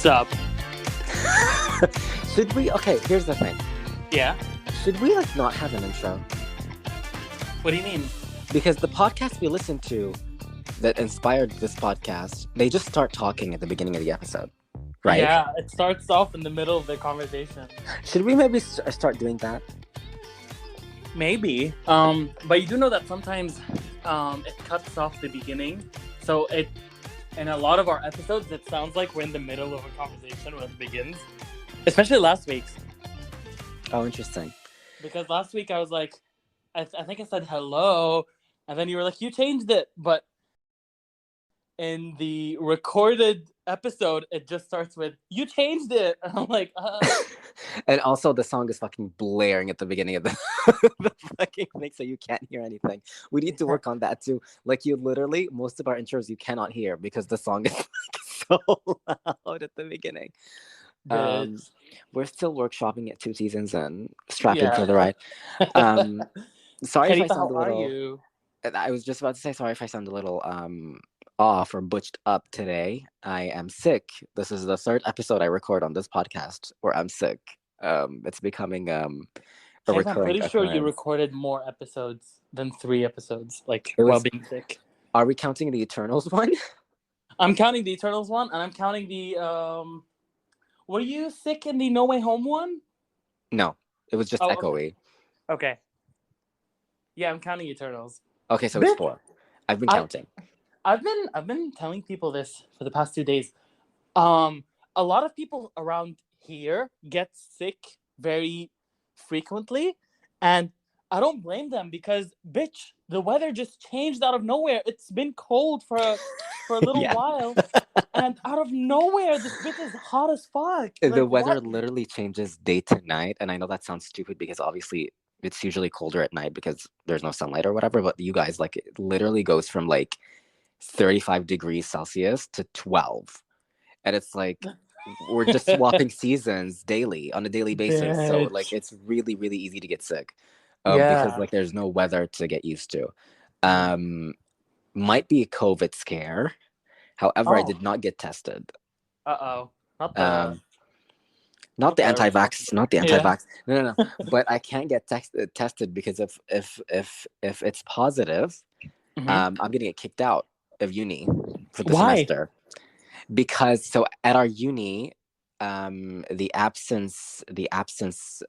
Sup? Should we? Okay, here's the thing. Yeah? Should we not have an intro? What do you mean? Because the podcast we listened to that inspired this podcast, they just start talking at the beginning of the episode, right? Yeah, it starts off in the middle of the conversation. Should we maybe start doing that? Maybe. But you do know that sometimes it cuts off the beginning. So in a lot of our episodes, it sounds like we're in the middle of a conversation when it begins. Especially last week's. Oh, interesting. Because last week I was like, I think I said hello, and then you were like, you changed it. But in the recorded episode, it just starts with, you changed it. And I'm like, And also the song is fucking blaring at the beginning of the, the fucking thing, so you can't hear anything. We need to work on that too. Like, you literally, most of our intros you cannot hear because the song is like so loud at the beginning. We're still workshopping it 2 seasons and strapping for the ride. Sorry if I sound a little. How are you? I was just about to say sorry if I sound a little off or butched up today. I am sick. This is the 3rd episode I record on this podcast where I'm sick. It's becoming a recurring I'm pretty sure you occurrence. recorded more episodes than 3 episodes, like It was- while being sick. Are we counting the Eternals one? I'm counting the Eternals one, and I'm counting the were you sick in the No Way Home one? No, it was just echoey. Okay. Yeah, I'm counting Eternals. Okay, so it's 4. I've been counting. I've been telling people this for the past 2 days. A lot of people around here get sick very frequently, and I don't blame them because, bitch, the weather just changed out of nowhere. It's been cold for a little while, and out of nowhere, this bitch is hot as fuck. The weather literally changes day to night, and I know that sounds stupid because obviously it's usually colder at night because there's no sunlight or whatever, but you guys, like, it literally goes from like 35 degrees Celsius to 12, and it's like we're just swapping seasons daily on a daily basis. So like it's really, really easy to get sick because like there's no weather to get used to. Might be a COVID scare. However, I did not get tested. Not the anti-vax, not the anti-vax. No. But I can't get tested because if it's positive, I'm gonna get kicked out of uni for the semester. Because so at our uni, the absence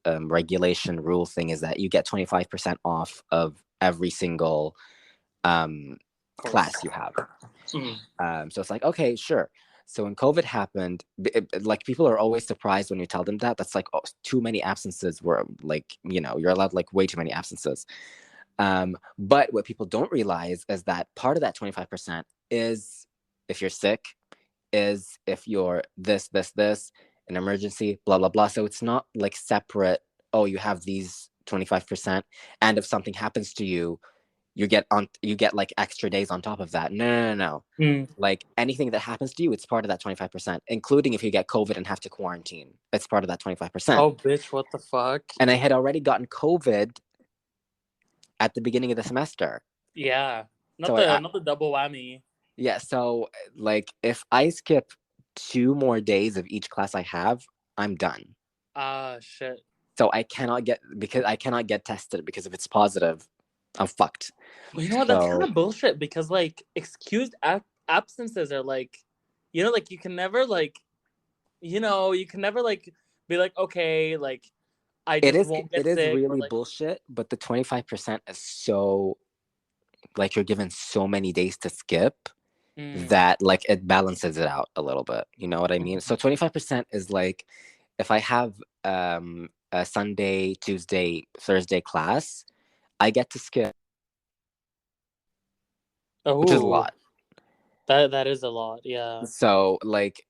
regulation rule thing is that you get 25% off of every single class you have. So it's like, okay, sure. So when COVID happened, like, people are always surprised when you tell them that. That's like, too many absences were like, you're allowed like way too many absences. But what people don't realize is that part of that 25% is if you're sick, is if you're this, an emergency, blah, blah, blah. So it's not like separate, you have these 25%, and if something happens to you, you get like extra days on top of that. No. Like, anything that happens to you, it's part of that 25%, including if you get COVID and have to quarantine. It's part of that 25%. Oh, bitch, what the fuck? And I had already gotten COVID at the beginning of the semester. Yeah. Not the double whammy. Yeah, so like if I skip 2 more days of each class I have, I'm done. Shit. So I cannot get tested because if it's positive, I'm fucked. Well, you know what? That's kind of bullshit because like excused absences are like, like you can never like, be like, okay, like I just won't get sick. It is really bullshit, but the 25% is so, like, you're given so many days to skip that like it balances it out a little bit. You know what I mean? So 25% is like if I have a Sunday, Tuesday, Thursday class, I get to skip, which is a lot. That is a lot, yeah. So like,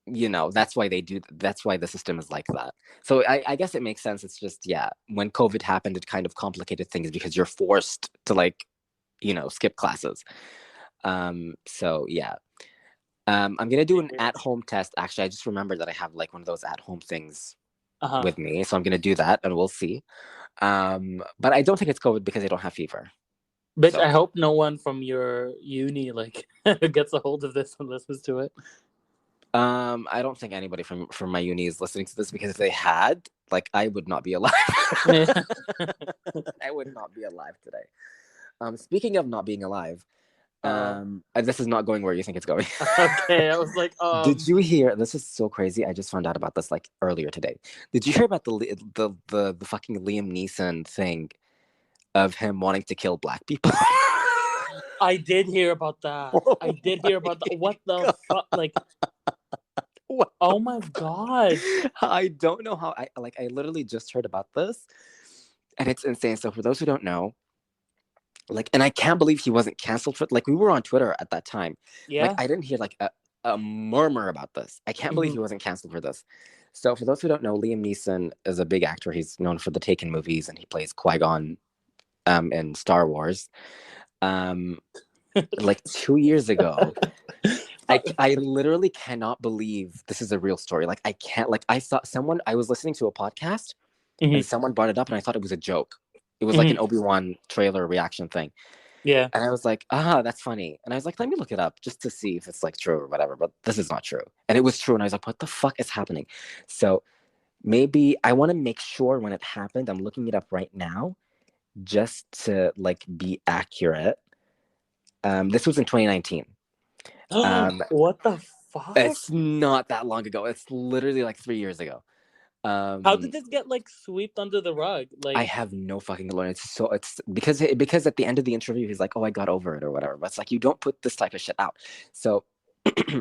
that's why the system is like that. So I guess it makes sense. It's just, when COVID happened, it kind of complicated things because you're forced to like, skip classes. So yeah. I'm gonna do an at-home test. Actually, I just remembered that I have like one of those at-home things with me, so I'm gonna do that, and we'll see. But I don't think it's COVID because I don't have fever. Bitch, so. I hope no one from your uni like gets a hold of this and listens to it. I don't think anybody from my uni is listening to this, because if they had, like, I would not be alive. I would not be alive today. Speaking of not being alive, this is not going where you think it's going. Okay, I was like, Did you hear? This is so crazy. I just found out about this like earlier today. Did you hear about the fucking Liam Neeson thing of him wanting to kill black people? I did hear about that. I did hear about that. What the fuck? Like, What? Oh my god! I don't know how. I literally just heard about this, and it's insane. So for those who don't know, like, and I can't believe he wasn't canceled for, like, we were on Twitter at that time. Yeah. Like, I didn't hear like a murmur about this. I can't believe he wasn't canceled for this. So for those who don't know, Liam Neeson is a big actor. He's known for the Taken movies, and he plays Qui-Gon in Star Wars. Like 2 years ago, I literally cannot believe this is a real story. Like, I can't, like, I was listening to a podcast and someone brought it up, and I thought it was a joke. It was like an Obi-Wan trailer reaction thing. Yeah. And I was like, that's funny. And I was like, let me look it up just to see if it's like true or whatever. But this is not true. And it was true. And I was like, what the fuck is happening? So maybe I want to make sure when it happened. I'm looking it up right now just to like be accurate. This was in 2019. What the fuck? It's not that long ago. It's literally like 3 years ago. How did this get like swept under the rug? Like, I have no fucking clue. It's because at the end of the interview he's like, oh, I got over it or whatever. But it's like, you don't put this type of shit out. So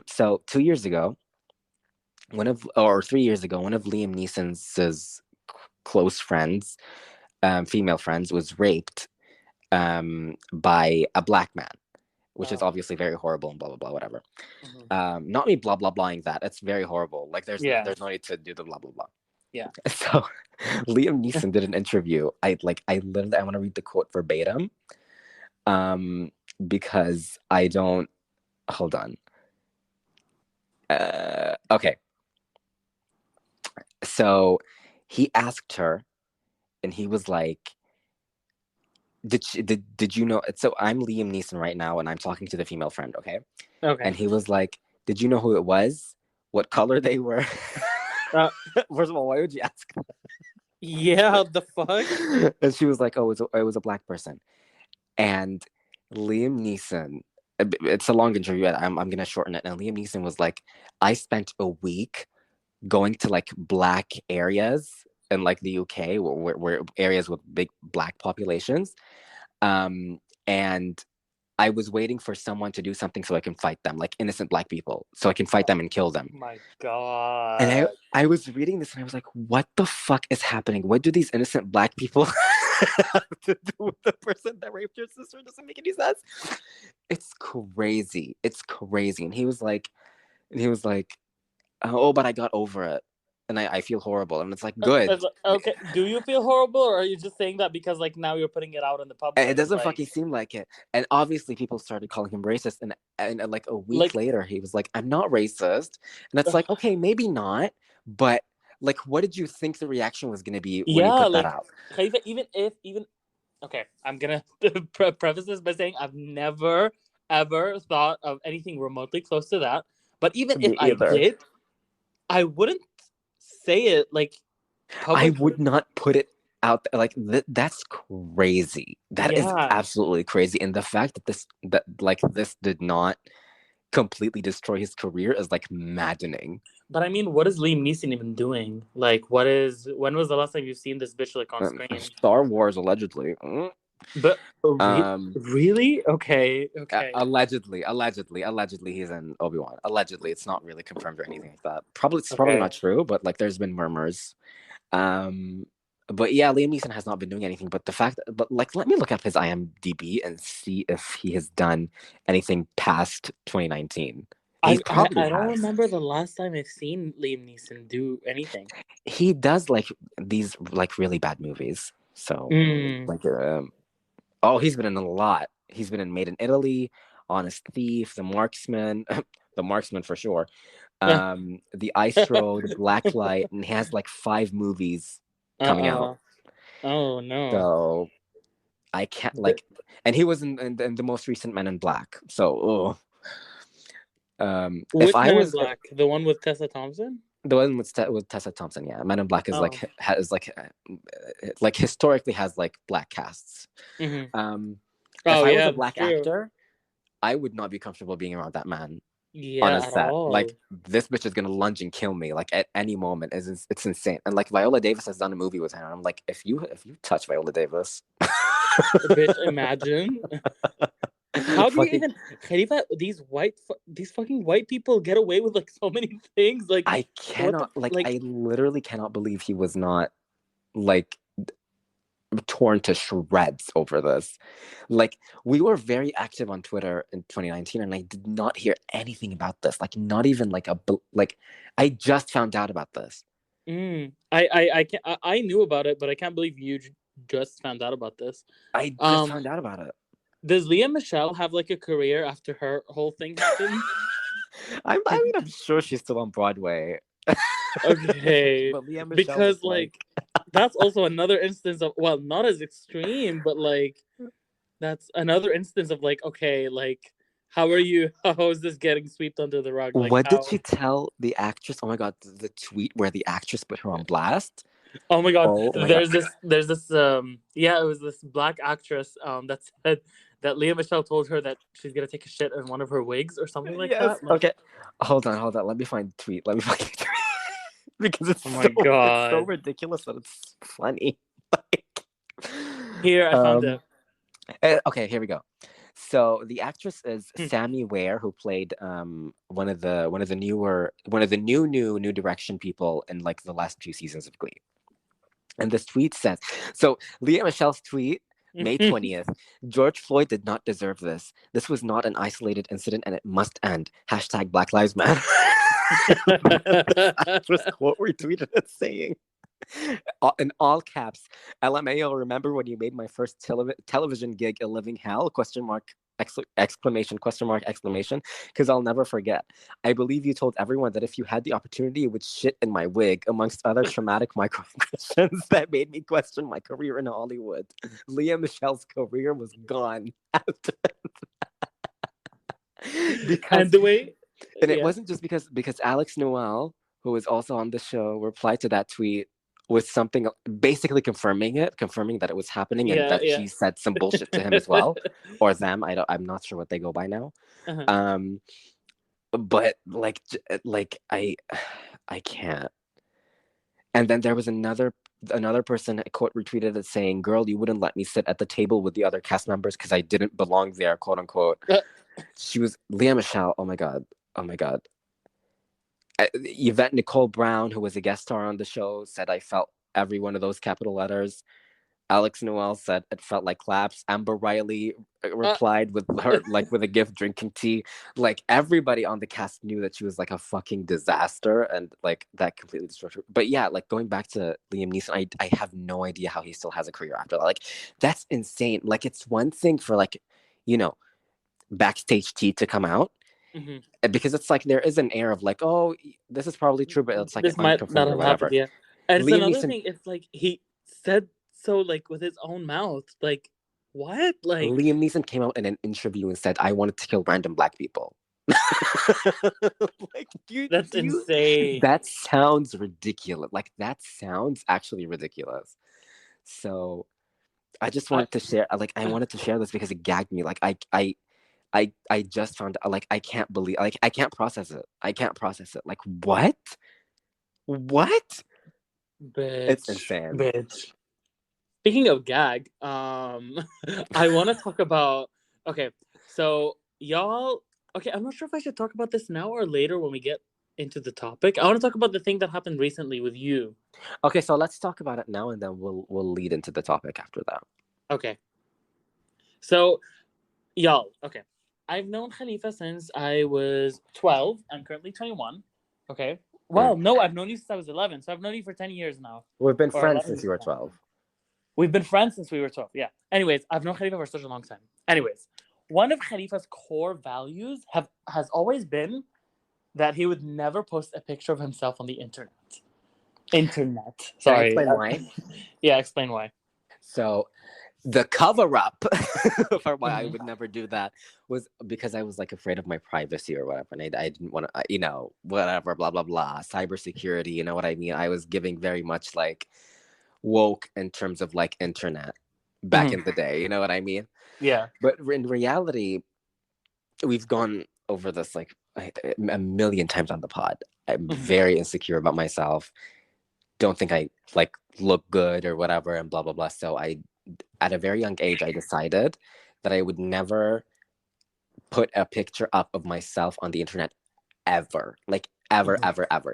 so 2 years ago, 3 years ago, one of Liam Neeson's close friends, female friends, was raped by a black man, which is obviously very horrible and blah blah blah whatever. Not me blah blah blahing that. It's very horrible. Like, there's no need to do the blah blah blah. Yeah. So Liam Neeson did an interview. I want to read the quote verbatim, because I don't. Hold on. Okay. So he asked her, and he was like, "Did you know?" So I'm Liam Neeson right now, and I'm talking to the female friend. Okay. Okay. And he was like, "Did you know who it was? What color they were?" First of all, why would you ask that? Yeah, the fuck? And she was like, oh, it was a black person. And Liam Neeson, it's a long interview, I'm going to shorten it. And Liam Neeson was like, I spent a week going to like black areas in like the UK, where areas with big black populations. And I was waiting for someone to do something so I can fight them, like innocent black people, so I can fight them and kill them. Oh my god. And I was reading this and I was like, what the fuck is happening? What do these innocent black people have to do with the person that raped your sister? It doesn't make any sense. It's crazy. It's crazy. And he was like, oh, but I got over it. And I feel horrible. And it's like, good. Okay. Do you feel horrible, or are you just saying that because like now you're putting it out in the public? It doesn't fucking seem like it. And obviously people started calling him racist. And like a week later, he was like, I'm not racist. And it's like, okay, maybe not. But like, what did you think the reaction was going to be when you put that out? Even okay, I'm going to preface this by saying I've never, ever thought of anything remotely close to that. But even if I did, I wouldn't say it like publicly. I would not put it out there. Like, that's crazy. That is absolutely crazy. And the fact that this did not completely destroy his career is like maddening. But I mean, what is Liam Neeson even doing? Like, when was the last time you've seen this bitch like on screen? Star Wars, allegedly. But really? Okay. Allegedly he's in Obi-Wan. Allegedly, it's not really confirmed or anything like that. It's probably not true, but like there's been murmurs. But yeah, Liam Neeson has not been doing anything. But let me look up his IMDb and see if he has done anything past 2019. I don't remember the last time I've seen Liam Neeson do anything. He does like these like really bad movies. So like he's been in a lot. He's been in Made in Italy, Honest Thief, The Marksman, The Marksman for sure. The Ice Road, Blacklight, and he has like 5 movies coming out. Oh no. So I can't and he was in the most recent Men in Black. So Which Man in Black? The one with Tessa Thompson? The one with Tessa Thompson, yeah. Man in Black is has historically has like black casts. Mm-hmm. If I was a black actor, I would not be comfortable being around that man. Yeah, on a set. Like, this bitch is gonna lunge and kill me like at any moment. It's insane. And like Viola Davis has done a movie with her. And I'm like, if you touch Viola Davis, bitch, imagine. How do you even, Khalifa? These fucking white people get away with like so many things. Like, I cannot. I literally cannot believe he was not like torn to shreds over this. Like, we were very active on Twitter in 2019, and I did not hear anything about this. Like, not even like I just found out about this. I knew about it, but I can't believe you just found out about this. I just found out about it. Does Lea Michele have like a career after her whole thing happened? I mean, I'm sure she's still on Broadway. Okay, because like that's also another instance of, well, not as extreme, but like that's another instance of like, okay, like how is this getting swept under the rug? Like, what did she tell the actress? Oh my god, the tweet where the actress put her on blast. Oh my god, there's this it was this black actress that said that Lea Michele told her that she's gonna take a shit in one of her wigs or something like that. Like, okay, hold on. Let me find the tweet. Because it's it's so ridiculous that it's funny. Here, I found it. Okay, here we go. So the actress is Sammy Ware, who played one of the new direction people in like the last few seasons of Glee. And this tweet says, so Lea Michele's tweet, May 20th, George Floyd did not deserve this. This was not an isolated incident and it must end. # Black Lives Matter. Actress quote retweeted it saying, in all caps, LMAO, remember when you made my first television gig a living hell? ? Exclamation, exclamation, because I'll never forget. I believe you told everyone that if you had the opportunity, you would shit in my wig, amongst other traumatic microaggressions that made me question my career in Hollywood. Lea Michele's career was gone after it wasn't just because Alex Noel, who was also on the show, replied to that tweet with something basically confirming that it was happening, and that she said some bullshit to him as well, or them. I'm not sure what they go by now. Uh-huh. But like I can't. And then there was another person, quote, retweeted it saying, "Girl, you wouldn't let me sit at the table with the other cast members because I didn't belong there," quote unquote. She was Lea Michele. Oh my god. Yvette Nicole Brown, who was a guest star on the show, said, "I felt every one of those capital letters." Alex Noel said it felt like claps. Amber Riley replied with her with a gift drinking tea. Like, everybody on the cast knew that she was like a fucking disaster, and like that completely destroyed her. But yeah, like going back to Liam Neeson, I have no idea how he still has a career after that. Like, that's insane. Like, it's one thing for like, backstage tea to come out. Mm-hmm. Because it's like there is an air of like, oh, this is probably true, but it's like this might not have happened. Yeah, and it's another thing. It's like he said so like with his own mouth. Like, what? Like, Liam Neeson came out in an interview and said, "I wanted to kill random black people." Like, that's insane. That sounds ridiculous. Like, that sounds actually ridiculous. So, I just wanted to share. Like, I wanted to share this because it gagged me. Like, I just found out, like, I can't believe, like, I can't process it. Like, what? Bitch, it's insane. Bitch. Speaking of gag, I want to talk about, okay, so y'all, okay, I'm not sure if I should talk about this now or later when we get into the topic. I want to talk about the thing that happened recently with you. Okay, so let's talk about it now and then we'll lead into the topic after that. Okay. So, y'all, okay. I've known Khalifa since I was 12. I'm currently 21. Okay. Well, no, I've known you since I was 11. So I've known you for 10 years now. We've been friends since you were 12. We've been friends since we were 12. Yeah. Anyways, I've known Khalifa for such a long time. Anyways, one of Khalifa's core values has always been that he would never post a picture of himself on the internet. Sorry. Can I explain why? Yeah, explain why. So, the cover up for why I would never do that was because I was like afraid of my privacy or whatever, and I didn't want to, whatever, blah blah blah, cybersecurity. You know what I mean? I was giving very much like woke in terms of like internet back in the day. You know what I mean? Yeah. But in reality, we've gone over this like a million times on the pod. I'm very insecure about myself. Don't think I like look good or whatever, and blah blah blah. So at a very young age, I decided that I would never put a picture up of myself on the internet ever, like ever.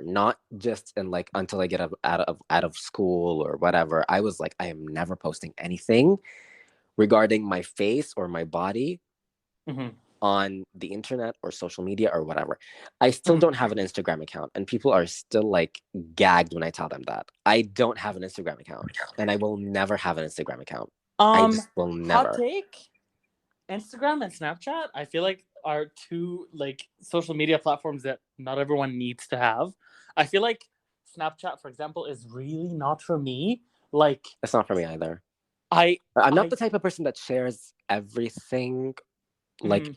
Not just in like until I get out of school or whatever. I was like, I am never posting anything regarding my face or my body on the internet or social media or whatever. I still don't have an Instagram account, and people are still like gagged when I tell them that. I don't have an Instagram account, and I will never have an Instagram account. I just will never. Hot take. Instagram and Snapchat, I feel like, are two like social media platforms that not everyone needs to have. I feel like Snapchat, for example, is really not for me. Like, it's not for me either. I'm not the type of person that shares everything. Like,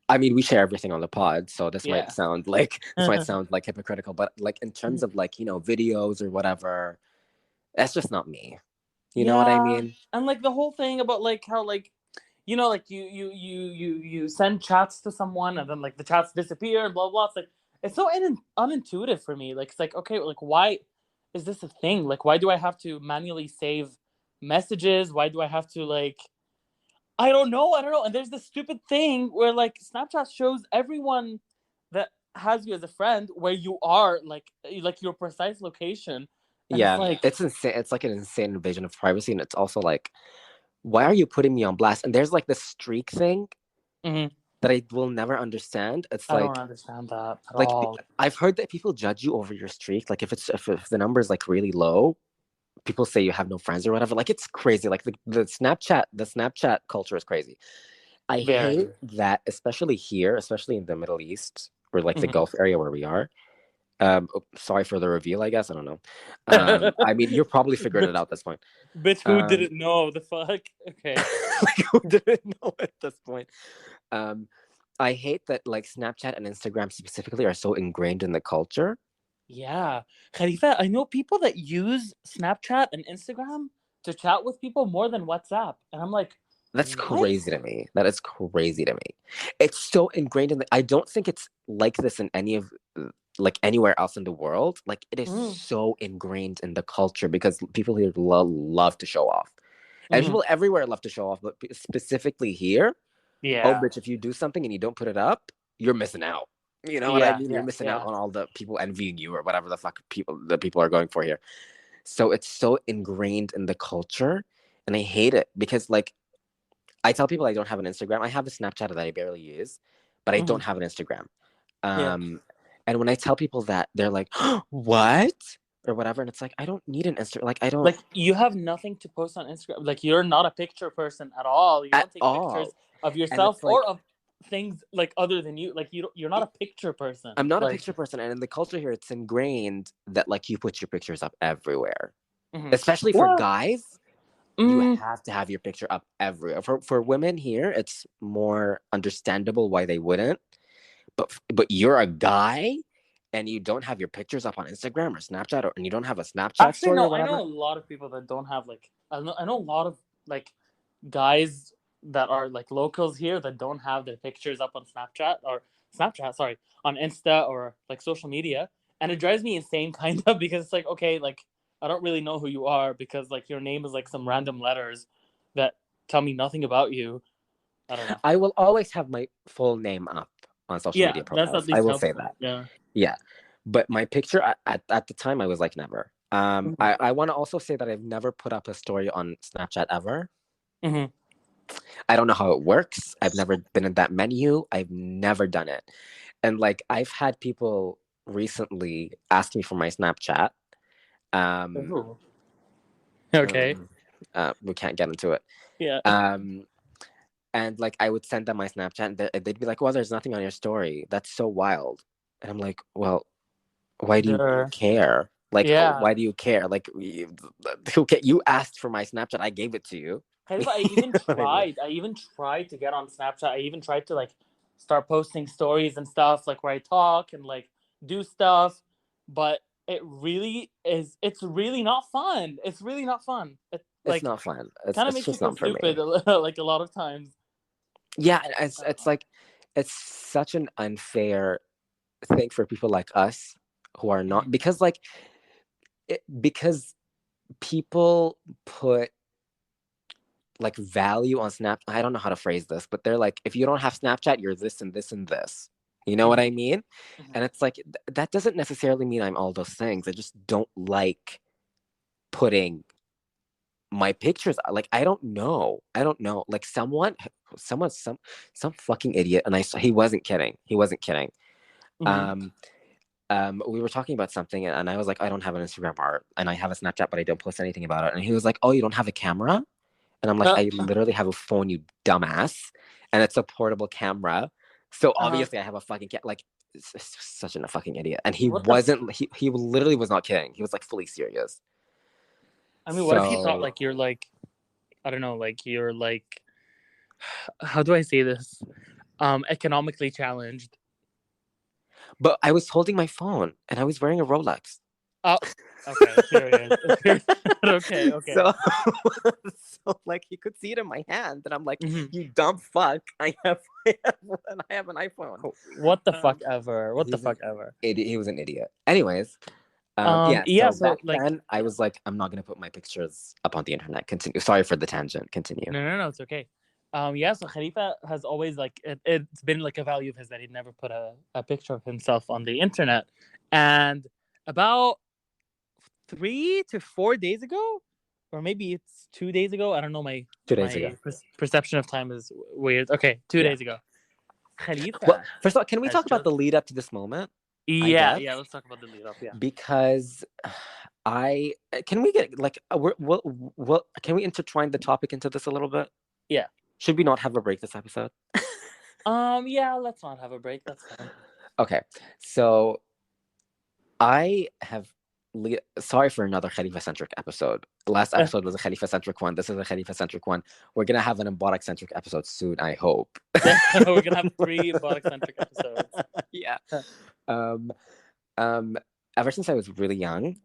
I mean, we share everything on the pod, so this might sound like hypocritical, but like in terms of like, videos or whatever, that's just not me. You know what I mean? And like the whole thing about like how like, like you send chats to someone and then like the chats disappear and blah blah. It's like it's so unintuitive for me. Like it's like, okay, like why is this a thing? Like why do I have to manually save messages? Why do I have to like I don't know. And there's this stupid thing where like Snapchat shows everyone that has you as a friend where you are, like your precise location. And it's insane. It's like an insane invasion of privacy, and it's also like, why are you putting me on blast? And there's like this streak thing that I will never understand. It's I like, don't understand that at all. I've heard that people judge you over your streak. Like if the number is like really low, people say you have no friends or whatever. Like it's crazy. Like the Snapchat culture is crazy. I hate that, especially here, especially in the Middle East or like the Gulf area where we are. Sorry for the reveal, I guess. I don't know. I mean, you probably figured it out at this point. But who didn't know? The fuck? Okay. Like, who didn't know at this point? I hate that like Snapchat and Instagram specifically are so ingrained in the culture. Yeah. Khalifa, I know people that use Snapchat and Instagram to chat with people more than WhatsApp. And I'm like, that's crazy to me. That is crazy to me. It's so ingrained in I don't think it's like this in any of like anywhere else in the world. Like it is so ingrained in the culture because people here love to show off. And people everywhere love to show off, but specifically here, bitch, if you do something and you don't put it up, you're missing out. You know what I mean? You're missing out on all the people envying you or whatever the fuck the people are going for here. So it's so ingrained in the culture, and I hate it because like I tell people I don't have an Instagram. I have a Snapchat that I barely use, but I don't have an Instagram. And when I tell people that, they're like, "What?" or whatever, and it's like I don't need an Instagram. Like I don't. Like you have nothing to post on Instagram. Like you're not a picture person at all. You don't take pictures of yourself or of things like other than you. Like you're not a picture person. I'm not a picture person, and in the culture here, it's ingrained that like you put your pictures up everywhere, especially for guys. You have to have your picture up everywhere. For women here, it's more understandable why they wouldn't. But you're a guy, and you don't have your pictures up on Instagram or Snapchat, and you don't have a Snapchat story or whatever. I know a lot of people that don't have like I know a lot of like guys that are like locals here that don't have their pictures up on on Insta or like social media, and it drives me insane kind of because it's like, okay, like I don't really know who you are because like your name is like some random letters that tell me nothing about you. I don't know. I will always have my full name up on social media profiles. That's at least I will say that. Yeah. But my picture at the time I was like never. I want to also say that I've never put up a story on Snapchat ever. I don't know how it works. I've never been in that menu. I've never done it. And like I've had people recently ask me for my Snapchat. Okay. We can't get into it. Yeah. And like I would send them my Snapchat, and they'd be like, "Well, there's nothing on your story. That's so wild." And I'm like, "Well, why do you care? Like, why do you care? Like, you asked for my Snapchat. I gave it to you. Khalifa, I even tried to get on Snapchat. I even tried to like start posting stories and stuff, like where I talk and like do stuff, but it's really not fun. It's really not fun. It It's like not fun. kind of It's makes you just feel not for stupid me. like a lot of times. Yeah, it's like it's such an unfair thing for people like us who are not, because like because people put like value on Snap. I don't know how to phrase this, but they're like, if you don't have Snapchat, you're this and this and this. You know what I mean? And it's like that doesn't necessarily mean I'm all those things. I just don't like putting my pictures. Like I don't know. Like some fucking idiot. And he wasn't kidding. He wasn't kidding. We were talking about something, and I was like, I don't have an Instagram art, and I have a Snapchat, but I don't post anything about it. And he was like, oh, you don't have a camera? And I'm like, I literally have a phone, you dumbass, and it's a portable camera. So obviously, I have a fucking like such a fucking idiot. And he wasn't. He literally was not kidding. He was like fully serious. I mean, what if he thought like you're like, I don't know, like you're like, how do I say this? Economically challenged. But I was holding my phone and I was wearing a Rolex. Oh, okay. Period. Okay. So like he could see it in my hand, and I'm like, you dumb fuck! I have an iPhone. What the fuck ever? What the fuck ever? He was an idiot. Anyways, so back then I was like, I'm not gonna put my pictures up on the internet. Continue. Sorry for the tangent. Continue. No, it's okay. So Khalifa has always like it's been like a value of his that he'd never put a picture of himself on the internet. And about 3 to 4 days ago, or maybe it's 2 days ago, I don't know, my 2 days ago. Perception of time is weird. Okay, 2 days ago. Khalifa. Well, first of all, can we talk about the lead up to this moment? Yeah, let's talk about the lead up. Yeah, because can we get like can we intertwine the topic into this a little bit? Yeah. Should we not have a break this episode? Yeah, let's not have a break. That's fine. Okay, so I have. Sorry for another Khalifa-centric episode. The last episode was a Khalifa-centric one. This is a Khalifa-centric one. We're gonna have an Mbarak-centric episode soon, I hope. We're gonna have 3 Mbarak-centric episodes. Yeah. Ever since I was really young,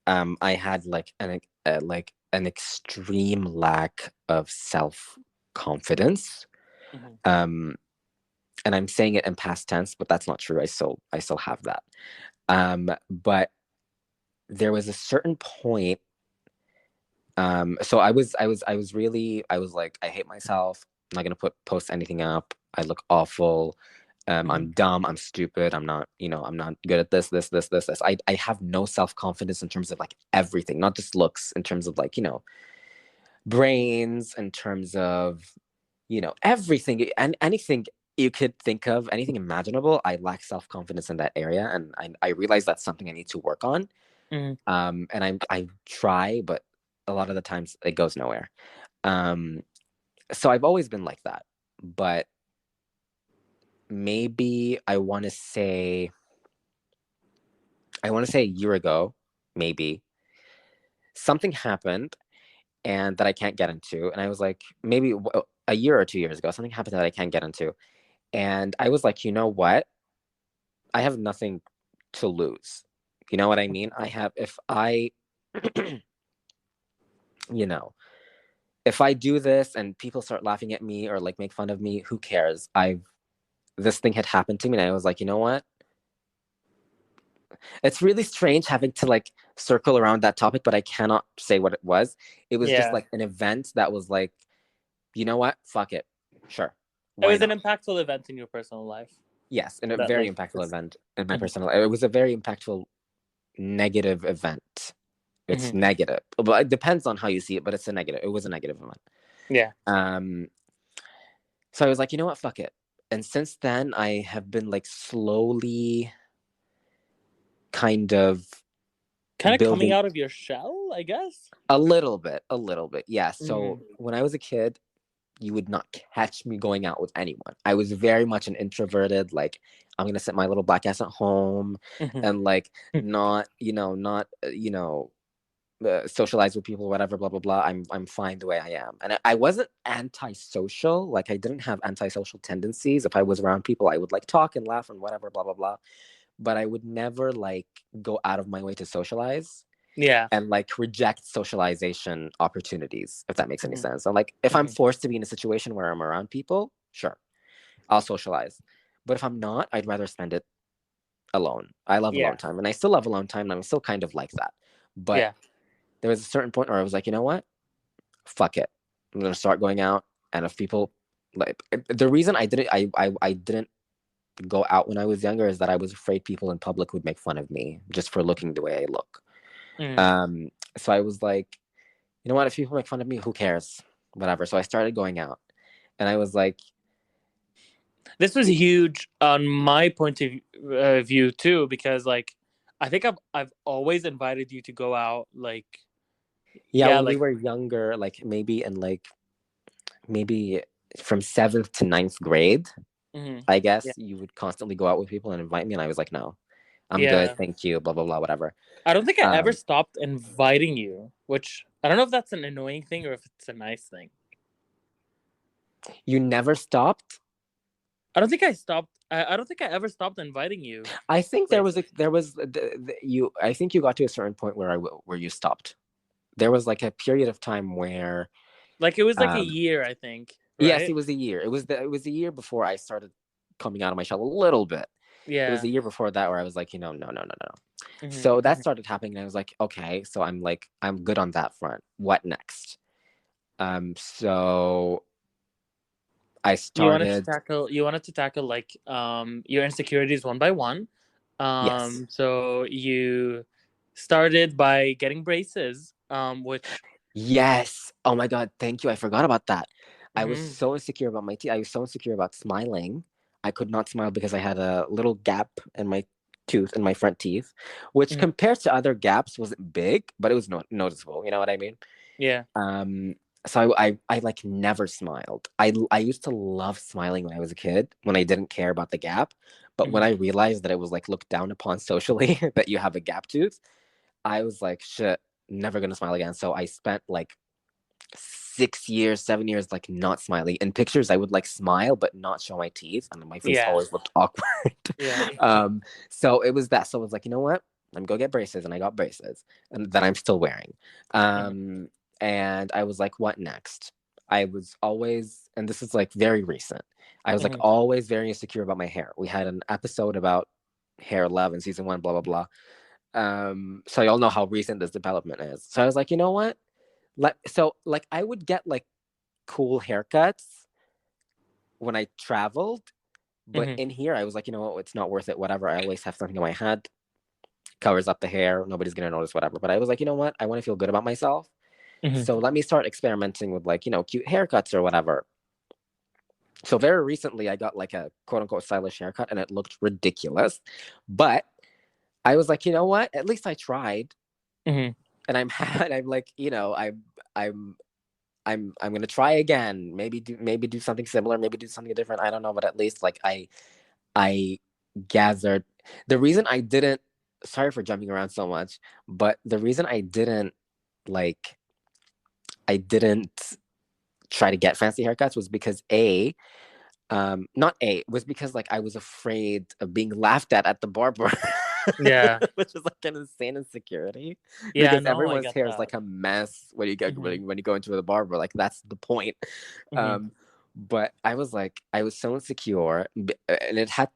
I had like an extreme lack of self-confidence. And I'm saying it in past tense, but that's not true. I still have that. But there was a certain point. So I was like, I hate myself. I'm not gonna post anything up. I look awful. I'm dumb. I'm stupid. I'm not good at this. I have no self-confidence in terms of like everything, not just looks, in terms of like, brains, in terms of, everything and anything you could think of, anything imaginable. I lack self-confidence in that area. And I realize that's something I need to work on. And I try, but a lot of the times it goes nowhere. So I've always been like that, but maybe I want to say a year ago, maybe something happened and that I can't get into. And I was like, maybe a year or 2 years ago, something happened that I can't get into. And I was like, you know what? I have nothing to lose. You know what I mean? If I do this and people start laughing at me or like make fun of me, who cares? This thing had happened to me, and I was like, you know what? It's really strange having to like circle around that topic, but I cannot say what it was. It was just like an event that was like, you know what? Fuck it. Sure. It was an impactful event in your personal life. Yes, and a very impactful event in my personal life. It was a very impactful negative event. It's negative, but it depends on how you see it, but it was a negative event. Yeah. So I was like, you know what? Fuck it. And since then, I have been like slowly kind of coming out of your shell, I guess. A little bit. Yeah. So when I was a kid, you would not catch me going out with anyone. I was very much an introverted, like, I'm going to sit my little black ass at home and like not socialize with people, whatever, blah blah blah. I'm fine the way I am, and I wasn't antisocial. Like I didn't have antisocial tendencies. If I was around people, I would like talk and laugh and whatever, blah blah blah. But I would never like go out of my way to socialize. Yeah. And like reject socialization opportunities, if that makes any Mhm. sense. So like if I'm Mhm. forced to be in a situation where I'm around people, sure, I'll socialize. But if I'm not, I'd rather spend it alone. I love Yeah. alone time, and I still love alone time, and I'm still kind of like that. But Yeah. there was a certain point where I was like, you know what? Fuck it. I'm gonna start going out, and if people like the reason I didn't go out when I was younger is that I was afraid people in public would make fun of me just for looking the way I look. Mhm. So I was like, you know what? If people make fun of me, who cares? Whatever. So I started going out, and I was like, This was huge on my point of view too, because like I think I've always invited you to go out. Like, yeah, yeah, when we like were younger, like maybe from 7th to 9th grade, mhm. I Yeah, guess you would constantly go out with people and invite me, and I was like, no, I'm good, yeah. thank you, blah blah blah, whatever. I don't think I ever Um, stopped inviting you, which I don't know if that's an annoying thing or if it's a nice thing. you never stopped. I don't think I stopped. I don't think I ever stopped inviting you I think places. there was you. I think you got to a certain point where you stopped. There was like a period of time where, Like it was like a um, year, I think, yes, it right? was a year. It was a year before I started coming out of my shell a little bit. It was Yeah. a year before that where I was like, no, no, no, no, no. Hmm. So that started happening, and I was like, okay, so I'm like, I'm good on that front. What next? So I started. You wanted to tackle like your insecurities one by one. Yes, So you started by getting braces, which yes. Oh my God, thank you. I forgot about that. I was mhm, so insecure about my teeth. I was so insecure about smiling. I could not smile because I had a little gap in my tooth in my front teeth, which mhm, compared to other gaps wasn't big, but it was not noticeable. You know what I mean? yeah. Um, so I like never smiled. I used to love smiling when I was a kid when I didn't care about the gap, but when Mhm. I realized that it was like looked down upon socially that you have a gap tooth, I was like, shit, never gonna smile again. So I spent like 6 years, 7 years, like not smiling. In pictures, I would like smile but not show my teeth, and my face Yeah. always looked awkward. Yeah. So it was that. So I was like, you know what? I'm gonna go get braces, and I got braces, and that I'm still wearing. Mhm. And I was like, what next? I was always, and this is like very recent. I was like Mhm. always very insecure about my hair. We had an episode about hair love in season 1, blah blah blah. So y'all know how recent this development is. So I was like, you know what? Like I would get like cool haircuts when I traveled, but Mhm. in here I was like, you know what, it's not worth it. Whatever. I always have something in my head, covers up the hair, nobody's gonna notice, whatever. But I was like, you know what? I want to feel good about myself. Mhm. So let me start experimenting with like, cute haircuts or whatever. So very recently I got like a quote unquote stylish haircut and it looked ridiculous. But I was like, you know what? At least I tried. Mhm. And I'm like, I'm I'm gonna try again. Maybe do something similar. Maybe do something different. I don't know, but at least like I gathered the reason I didn't. Sorry for jumping around so much, but the reason like I didn't try to get fancy haircuts was because not was because like I was afraid of being laughed at the barber. Yeah. Which is like an insane insecurity Yeah. because No, I everyone's get hair is that. like a mess when you get Mhm. when you go into the barber. Like that's the point. Mhm. Um, but I was like, I was so insecure, and it had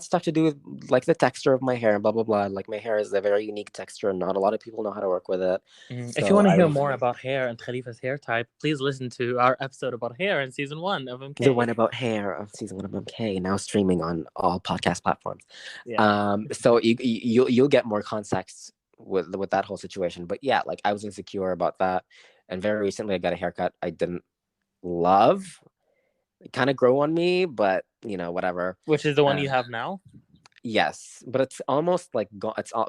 stuff to do with like the texture of my hair and blah blah blah. Like my hair is a very unique texture, and not a lot of people know how to work with it. Mhm. If you So want to I hear was more about hair and Khalifa's hair type, please listen to our episode about hair in season 1 of the MK. one about hair of season 1 of MK, now streaming on all podcast platforms. Yeah. So you'll get more context with that whole situation. But yeah, like I was insecure about that, and very recently I got a haircut I didn't love. It kind of grew on me, but whatever. Which is the one you Um, have now? yes, but it's almost like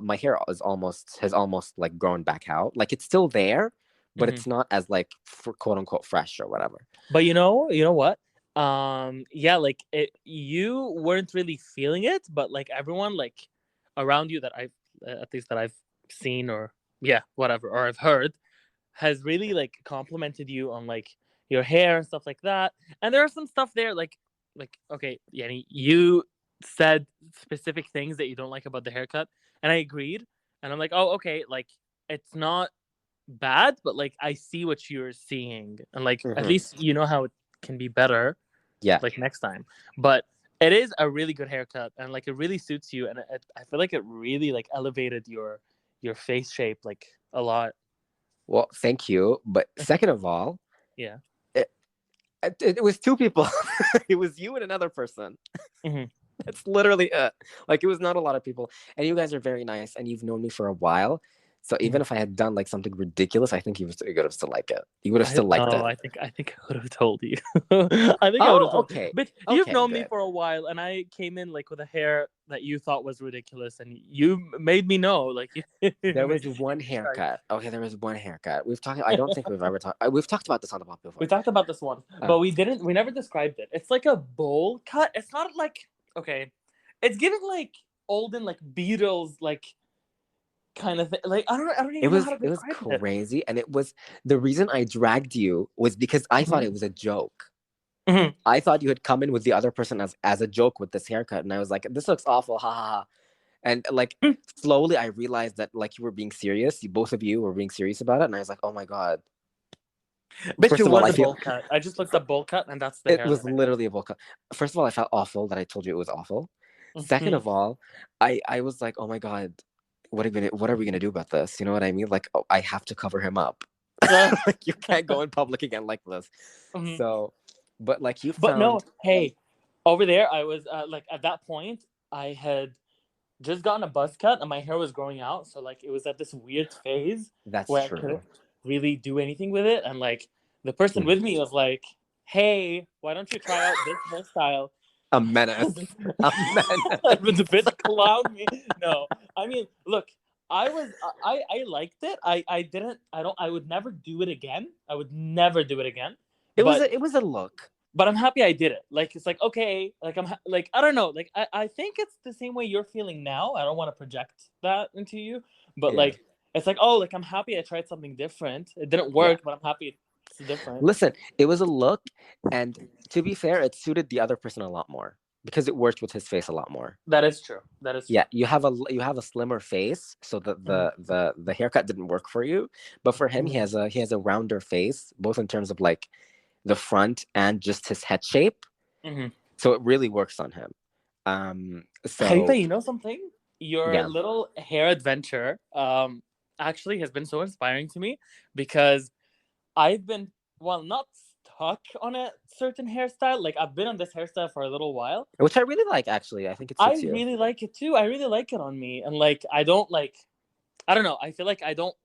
my hair has almost like grown back out. Like it's still there, but Mhm. it's not as like for quote unquote fresh or whatever. But you know what? Yeah, like you weren't really feeling it, but like everyone like around you that I've at least that I've seen or yeah, whatever, or I've heard, has really like complimented you on like your hair and stuff like that. And there are some stuff there like okay, Yanni, you said specific things that you don't like about the haircut, and I agreed. And I'm like, oh, okay, like it's not bad, but like I see what you're seeing, and like at Mhm. least you know how it can be better, Yeah. like next time. But it is a really good haircut, and like it really suits you, and I feel like it really like elevated your face shape like a lot. Well, thank you. But second of all, Yeah. it, it was two people. It was you and another person. Mm-hmm. That's literally it. Like it was not a lot of people. And you guys are very nice and you've known me for a while. So even if I had done like something ridiculous, I think you would have still liked it. You would have I still liked no, it. I think I would have told you. I think I would have Oh, told you. okay. But you've Okay, known me good. for a while, and I came in like with a hair that you thought was ridiculous, and you made me know. Like There was one haircut. Okay, there was one haircut. We've talked. I don't think we've ever talked. We've talked about this on the pod we before. talked about this one, but we didn't. We never described it. It's like a bowl cut. It's not like okay. It's giving like olden like Beatles like kind of thing. Like I don't It even know was how to it was describe it. crazy, and it was the reason I dragged you was because I thought it was a joke. Mm-hmm. I thought you had come in with the other person as a joke with this haircut, and I was like, "This looks awful, ha ha ha." And like slowly, I realized that like you were being serious. Both of you were being serious about it, and I was like, "Oh my god!" Bet First you of all, was I a feel bowl cut. I just looked up bowl cut, and that's the it hair was that I got. literally a bowl cut. First of all, I felt awful that I told you it was awful. Second Mm-hmm. of all, I was like, "Oh my god, what are we gonna do about this?" You know what I mean? Like, oh, I have to cover him up. Like you can't go in public again like this. Mm-hmm. So, but like you But found no, hey, over there, I was like at that point, I had just gotten a buzz cut and my hair was growing out. So like it was at this weird phase that's where I true. couldn't really do anything with it. And like the person with me was like, "Hey, why don't you try out this hairstyle?" A menace. A I've been menace. a bit clown me. No, I mean, look, I liked it. I didn't. I don't. I would never do it again. I would never do it again. But It was a look. I'm happy I did it. Like it's like okay, like like I don't know, like I think it's the same way you're feeling now. I don't want to project that into you, but Yeah. like it's like oh, like I'm happy I tried something different. It didn't Yeah. work, but I'm happy it's different. Listen, it was a look, and to be fair, it suited the other person a lot more because it worked with his face a lot more. That is true. That is true. Yeah, you have a slimmer face, so the haircut didn't work for you. But for him, he has a rounder face, both in terms of like the front and just his head shape. Mm-hmm. So it really works on him. So Khalifa, you know something? Your yeah, little hair adventure actually has been so inspiring to me because I've been well not stuck on a certain hairstyle. Like I've been on this hairstyle for a little while. which I really like actually. I think it I suits you. really like it too. I really like it on me. And like I don't like I don't know. I feel like I don't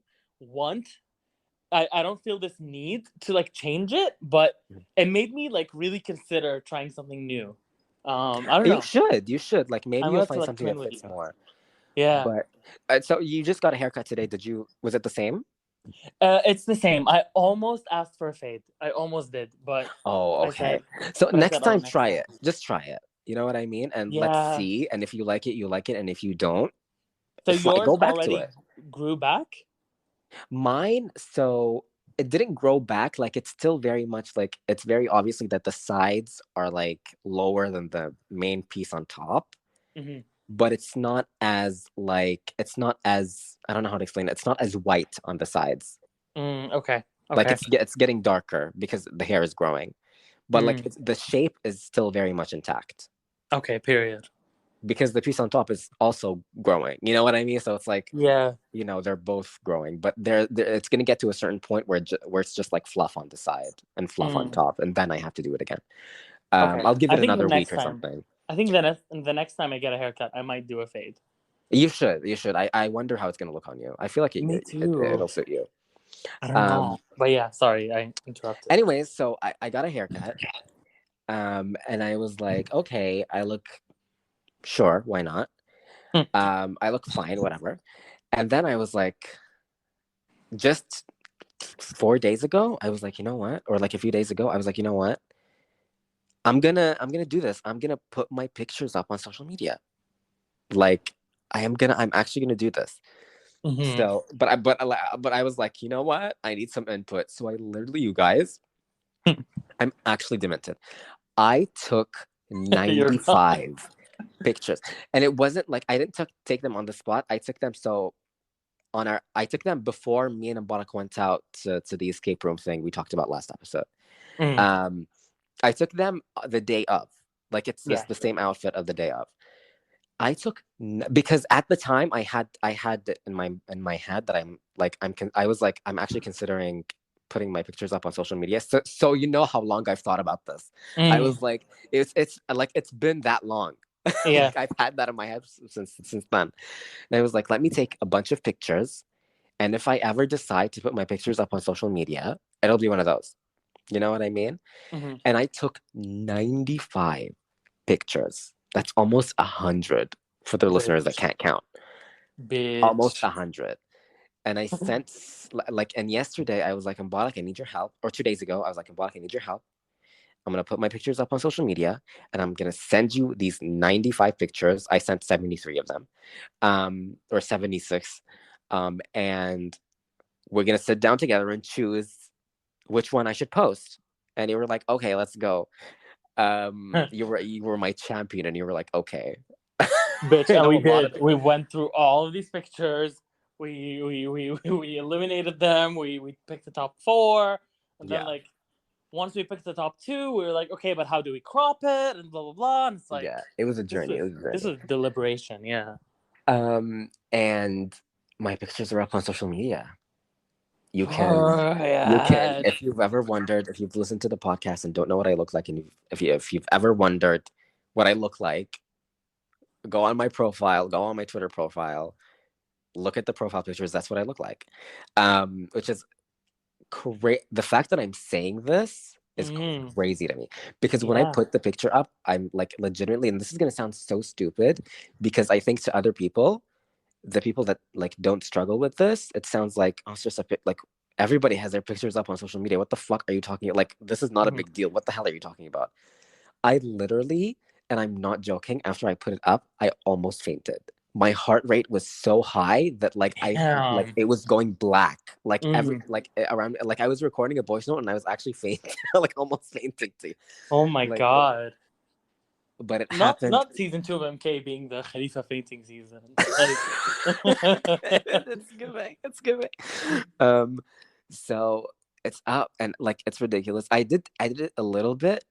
want I don't feel this need to like change it, but it made me like really consider trying something new. I don't know. You should like maybe I'm you'll gonna have to find like something come in that with you. fits more. Yeah. But so you just got a haircut today. Was it the same? It's the same. I almost asked for a fade. I almost did, but Oh, I okay. said, So next oh, time, next try time. it. Just try it. You know what I mean? And let's Yeah. see. And if you like it, you like it. And if you don't, So yours go back to already it. grew back? Mine, so it didn't grow back. Like it's still very much like it's very obviously that the sides are like lower than the main piece on top. Mm-hmm. But it's not as like it's not as I don't know how to explain it. It's not as white on the sides. Okay. Like Okay. it's getting darker because the hair is growing. But like the shape is still very much intact. Okay. Period. Because the piece on top is also growing. You know what I mean? So it's like Yeah. you know they're both growing, but it's gonna get to a certain point where it's just like fluff on the side and fluff on top, and then I have to do it again. Okay. I'll give I it think the another week next or time. something. I think the next time I get a haircut, I might do a fade. You should. You should. I wonder how it's gonna look on you. I feel like Me too. it'll suit you. I don't know. But yeah, sorry, I interrupted. Anyways, so I got a haircut. And I was like, okay, I look sure, why not? I look fine, whatever. And then I was like, just 4 days ago, I was like, you know what? Or like a few days ago, I was like, you know what? I'm gonna do this. I'm gonna put my pictures up on social media. Like I'm actually gonna do this. Mhm. So, but I was like, you know what? I need some input. So I literally, you guys, I'm actually demented. I took You're not. 95 pictures, and it wasn't like I didn't take them on the spot. I took them I took them before me and Mbarak went out to the escape room thing we talked about last episode. Mhm. Um, I took them the day of, like it's Yeah. the same outfit of the day of. I took because at the time I had in my head that I was like I'm actually considering putting my pictures up on social media. So you know how long I've thought about this. I Mm. was like it's like it's been that long. Yeah. Like I've had that in my head since then. And I was like, let me take a bunch of pictures, and if I ever decide to put my pictures up on social media, it'll be one of those. You know what I mean? Mm-hmm. And I took 95 pictures. That's almost 100 for the listeners that Bitch. can't count. Almost Bitch. 100. And I sent and yesterday I was like, Mbarak, I need your help. Or 2 days ago, I was like, Mbarak, I need your help. I'm gonna put my pictures up on social media and I'm gonna send you these 95 pictures. I sent 73 of them. Or 76. And we're gonna sit down together and choose which one I should post. And you were like, okay, let's go. You were my champion and you were like, okay. Bitch, I and know we a lot of did. it. We went through all of these pictures. We eliminated them. We picked the top four, and then Yeah. like once we picked the top two, we were like, okay, but how do we crop it and blah blah blah. And it's like Yeah. It was a journey. It was a this journey. was deliberation. Yeah. And my pictures are up on social media. You can Oh, yeah. if you've ever wondered, if you've listened to the podcast and don't know what I look like, and if you've ever wondered what I look like, go on my profile, go on my Twitter profile, look at the profile pictures. That's what I look like. Which is great. The fact that I'm saying this is crazy to me because when I Yeah. put the picture up, I'm like legitimately, and this is gonna sound so stupid because I think to other people, the people that like don't struggle with this, it sounds like oh, it's just a like everybody has their pictures up on social media. What the fuck are you talking about? Like this is not a big deal. What the hell are you talking about? I literally, and I'm not joking, after I put it up, I almost fainted. My heart rate was so high that like Damn. it was going black. Like every Mm. around like I was recording a voice note and I was actually fainting, like almost fainting too. Oh my Like god. but it Not happened. season 2 of MK being the Khalifa fainting season. Like It's giving. It's giving. So it's up and like it's ridiculous. I did it a little bit.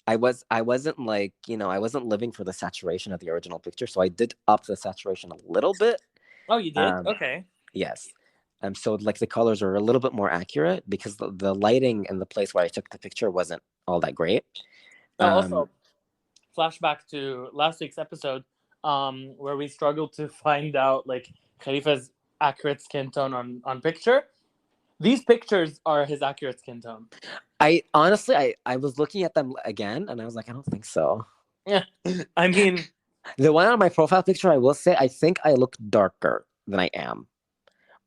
I wasn't like, I wasn't living for the saturation of the original picture, so I did up the saturation a little bit. oh, you did? Okay. Yes. So like the colors are a little bit more accurate because the lighting in the place where I took the picture wasn't all that great. Also, flashback to last week's episode, where we struggled to find out like Khalifa's accurate skin tone on picture. These pictures are his accurate skin tone. I honestly I was looking at them again and I was like, I don't think so. Yeah. I mean, the one on my profile picture, I will say, I think I look darker than I am,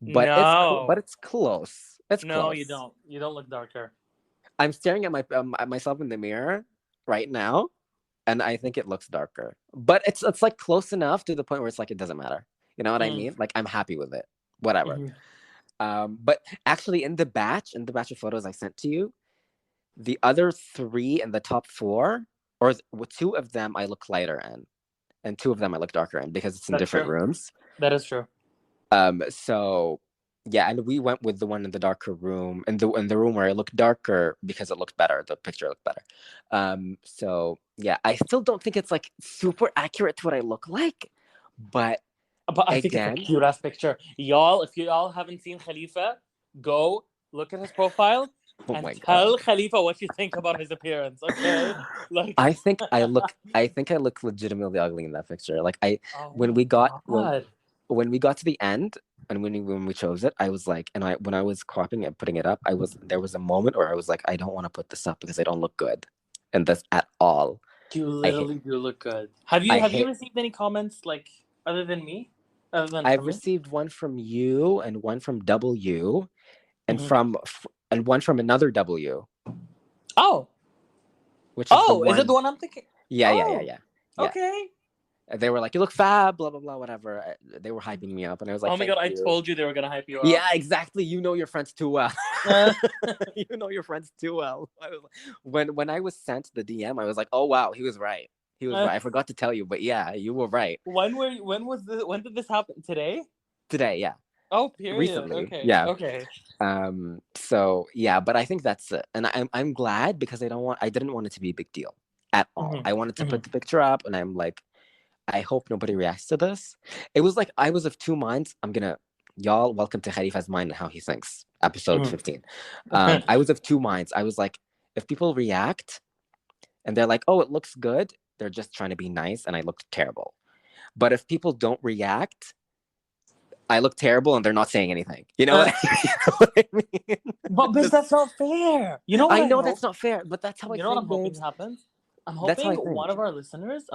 but no. it's close. It's No, close. you don't. You don't look darker. I'm staring at at myself in the mirror right now, and I think it looks darker. But it's like close enough to the point where it's like it doesn't matter. You know what I mean? Like I'm happy with it. Whatever. But actually, in the batch of photos I sent to you, the other 3 in the top 4, or 2 of them, I look lighter in, and 2 of them I look darker in because it's in different rooms. That is true. So yeah, and we went with the one in the darker room, in the room where it looked darker because it looked better. The picture looked better. So yeah, I still don't think it's like super accurate to what I look like, but I think it's a cute ass picture. Y'all, if y'all haven't seen Khalifa, go look at his profile and tell Khalifa what you think about his appearance. Okay, like I think I look legitimately ugly in that picture. Like when we got to the end and when we chose it, I was like, and when I was cropping and putting it up, there was a moment where I was like, I don't want to put this up because I don't look good, and that's at all. You literally do look good. Have you received any comments like other than me? I've received one from you and one from W, and and one from another W. Oh. Which is is it the one I'm thinking? Yeah. Okay. They were like, "You look fab," blah blah blah, whatever. They were hyping me up, and I was like, "Oh my god, I you. told you they were gonna hype you up." Yeah, exactly. You know your friends too well. You know your friends too well. When I was sent the DM, I was like, "Oh wow, he was right. He was right. I forgot to tell you, but yeah, you were right." When did this happen? Today? Today, yeah. Oh, period. Recently, okay. yeah. Okay. So yeah, but I think that's it, and I'm glad because I didn't want it to be a big deal at all. Mhm. I wanted to put the picture up, and I'm like, I hope nobody reacts to this. It was like I was of two minds. Y'all, welcome to Khalifa's Mind and How He Thinks, episode 15. I was of two minds. I was like, if people react and they're like, oh, it looks good, they're just trying to be nice, and I looked terrible. But if people don't react, I look terrible and they're not saying anything. You know what I mean? But that's not fair. You know what I know that's not fair, but that's how I think. You know what I'm hoping happens? I'm hoping one of our listeners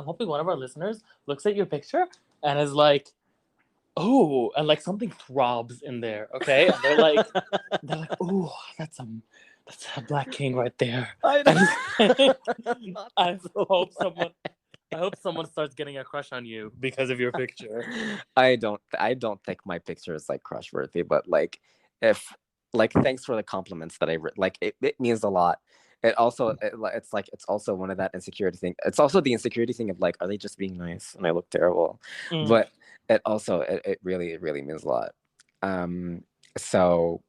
looks at your picture and is like, oh, and like something throbs in there, okay? And they're like, oh, that's a Black King right there. I hope someone starts getting a crush on you because of your picture. I don't think my picture is like crush worthy, but like if like thanks for the compliments that I like it means a lot. It also it's also one of that insecurity thing. It's also the insecurity thing of like, are they just being nice and I look terrible? But it also it really means a lot. So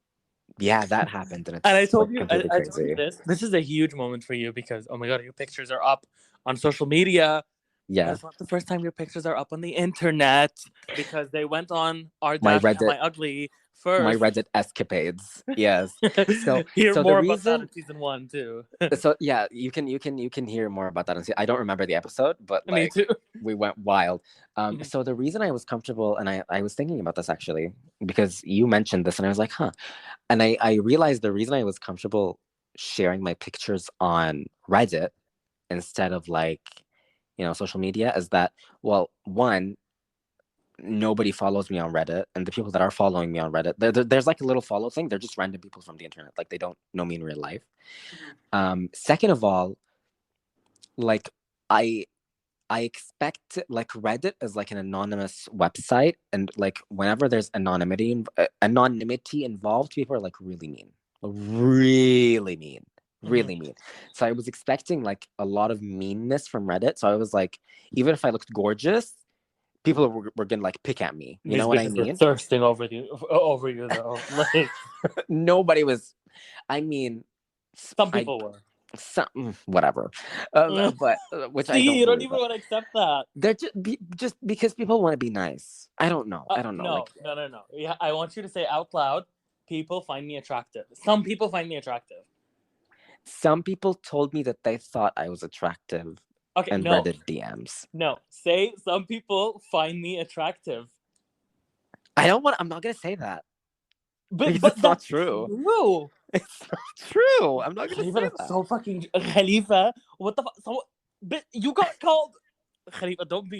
yeah, that happened, and I told you this is a huge moment for you because oh my god, your pictures are up on social media. Yeah, it's not the first time your pictures are up on the internet because they went on my Reddit, My Ugly first. My Reddit escapades. Yes. So hear so more about that in season 1 too. So yeah, you can hear more about that. I don't remember the episode, but like Me too. We went wild. So the reason I was comfortable, and I was thinking about this actually because you mentioned this, and I was like, huh. And I realized the reason I was comfortable sharing my pictures on Reddit instead of like, social media is that, well, one, nobody follows me on Reddit, and the people that are following me on Reddit, there's like a little follow thing. They're just random people from the internet. Like they don't know me in real life. Second of all, like I expect like Reddit is like an anonymous website, and like whenever there's anonymity involved, people are like really mean. So I was expecting like a lot of meanness from Reddit. So I was like, even if I looked gorgeous, people were gonna like pick at me. You know what I mean? Thirsting over you though. Like nobody was. I mean, some people were. Some whatever, but which I don't. You don't even want to accept that. They're just because people want to be nice. I don't know. No. Yeah, I want you to say out loud. People find me attractive. Some people find me attractive. Some people told me that they thought I was attractive. Okay, and Reddit DMs. No, say some people find me attractive. I'm not gonna say that. But it's not true. No, it's not true. I'm not gonna say that. So fucking Khalifa. What the fuck? But you got called Khalifa. Don't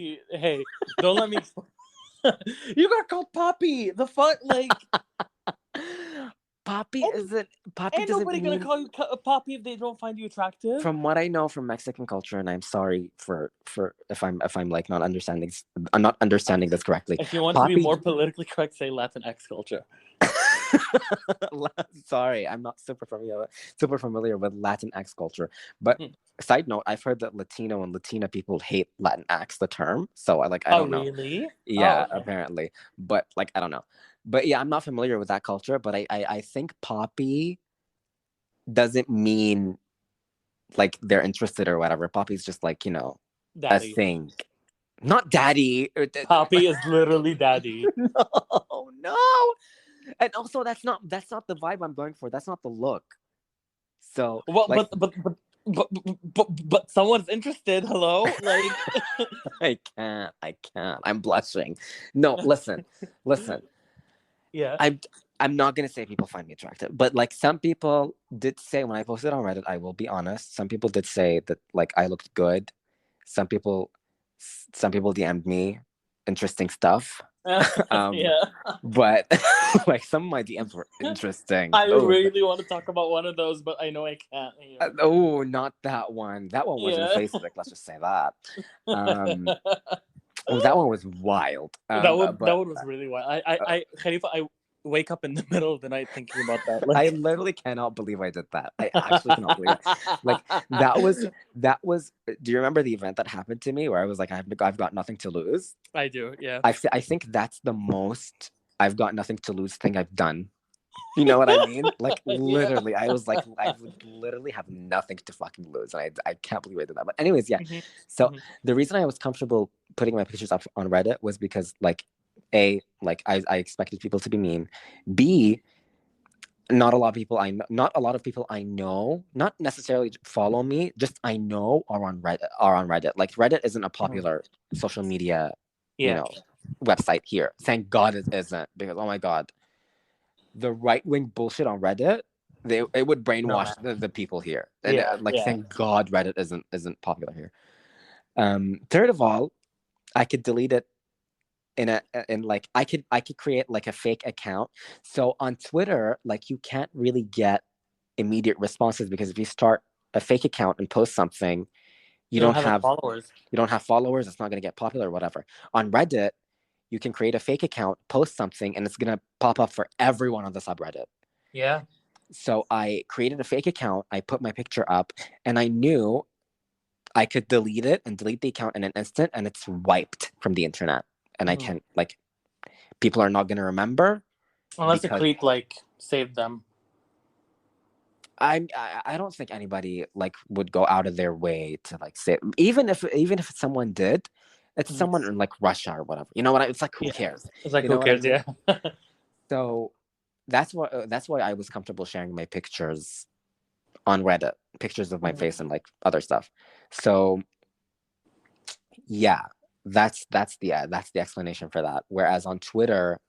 let me. You got called Poppy. The fuck, like. Poppy isn't. Poppy ain't doesn't nobody gonna call you Poppy if they don't find you attractive. From what I know from Mexican culture, and I'm sorry for if I'm like not understanding this correctly. If you want to be more politically correct, say Latinx culture. Sorry, I'm not super familiar with Latinx culture. But side note, I've heard that Latino and Latina people hate Latinx, the term. So I don't know. Really? Yeah, apparently. But like I don't know. But yeah, I'm not familiar with that culture. But I think Poppy doesn't mean like they're interested or whatever. Poppy's just like, daddy. A thing. Not daddy. Poppy is literally daddy. No. And also that's not the vibe I'm going for. That's not the look. So well, like, but someone's interested. Hello? Like I can't. I'm blushing. No, listen. Yeah. I'm not gonna say people find me attractive, but like some people did say when I posted on Reddit, I will be honest, some people did say that like I looked good. Some people DM'd me interesting stuff. Yeah. But like some of my DMs were interesting. I really want to talk about one of those, but I know I can't. Not that one. That one was on Facebook. Let's just say that. Oh, that one was wild. That one was really wild. Khalifa, I wake up in the middle of the night thinking about that. I literally cannot believe I did that. I actually cannot believe it. Like that was. Do you remember the event that happened to me where I was like, I've got nothing to lose? I do, yeah. I think that's the most I've got nothing to lose thing I've done. You know what I mean? Like literally, I was like, I would literally have nothing to fucking lose, and I can't believe I did that. But anyways, yeah. So the reason I was comfortable putting my pictures up on Reddit was because like, A, like I expected people to be mean. B, not a lot of people I know, not necessarily follow me, just I know are on Reddit. Like Reddit isn't a popular social media, website here. Thank God it isn't, because oh my God, the right-wing bullshit on Reddit, it would brainwash the people here. And thank God Reddit isn't popular here. Third of all, I could delete it I could create like a fake account. So on Twitter, like you can't really get immediate responses, because if you start a fake account and post something, you don't have followers. You don't have followers. It's not going to get popular or whatever. On Reddit, you can create a fake account, post something, and it's going to pop up for everyone on the subreddit. Yeah. So I created a fake account. I put my picture up, and I knew I could delete it and delete the account in an instant, and it's wiped from the internet. And I can't, like, people are not going to remember. Unless the creep, like, saved them. I don't think anybody, like, would go out of their way to, like, say, even if someone did, it's someone in, like, Russia or whatever. You know what? It's like, who cares? It's like, who cares? Yeah. So that's why I was comfortable sharing my pictures on Reddit, pictures of my face and, like, other stuff. So, yeah. That's the explanation for that. Whereas on Twitter,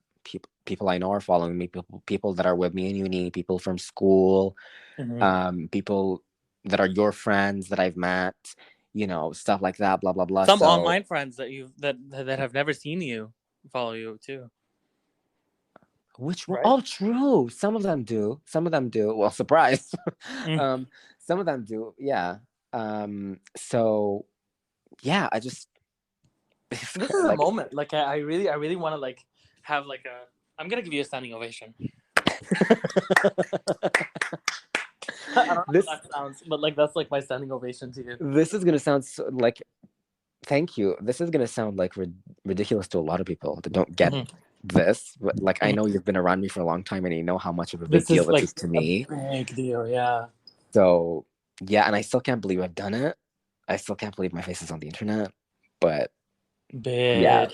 people I know are following me, people that are with me in uni, people from school, people that are your friends that I've met, stuff like that, blah blah blah. Some online friends that have never seen you follow you too. Which one? Right? Oh, true. Some of them do. Well, surprise. Some of them do. Yeah. So, yeah, I just. This is like, a moment. Like I really want to like have like a. I'm gonna give you a standing ovation. I don't know how that sounds, but like that's like my standing ovation to you. This is gonna sound so, like, thank you. This is gonna sound like ridiculous to a lot of people that don't get this. But like, I know you've been around me for a long time, and you know how much of a big deal this is to me. Big deal, yeah. So yeah, and I still can't believe I've done it. I still can't believe my face is on the internet, but. Bitch. Yeah.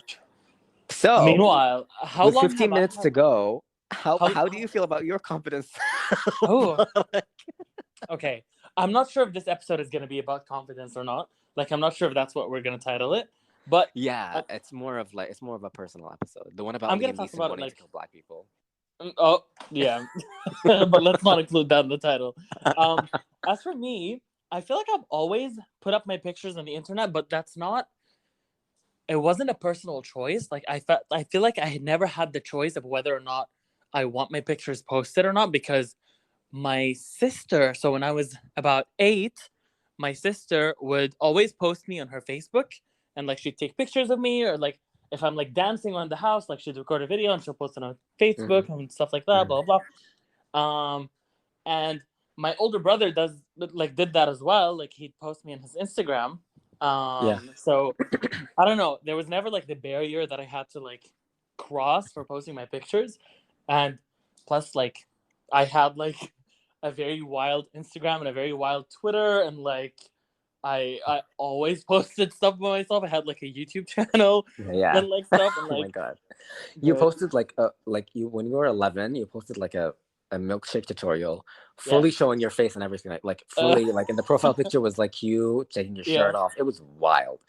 So meanwhile, how long? 15 minutes to go. How do you feel about your confidence? Oh. Okay. I'm not sure if this episode is gonna be about confidence or not. Like, I'm not sure if that's what we're gonna title it. But yeah, it's more of a personal episode. The one about Liam Neeson wanting to kill black people. Oh yeah, but let's not include that in the title. As for me, I feel like I've always put up my pictures on the internet, but that's not. It wasn't a personal choice. Like I feel like I had never had the choice of whether or not I want my pictures posted or not, because my sister. So when I was about 8, my sister would always post me on her Facebook, and like she'd take pictures of me, or like if I'm like dancing around the house, like she'd record a video and she'll post it on Facebook and stuff like that. Blah blah blah. And my older brother did that as well. Like he'd post me on his Instagram. So I don't know. There was never like the barrier that I had to like cross for posting my pictures, and plus like I had like a very wild Instagram and a very wild Twitter, and like I always posted stuff by myself. I had like a YouTube channel and like stuff. And, like, oh my God, you posted like when you were 11, you posted like a milkshake tutorial fully showing your face and everything, like fully like in the profile picture was like you taking your shirt off. It was wild.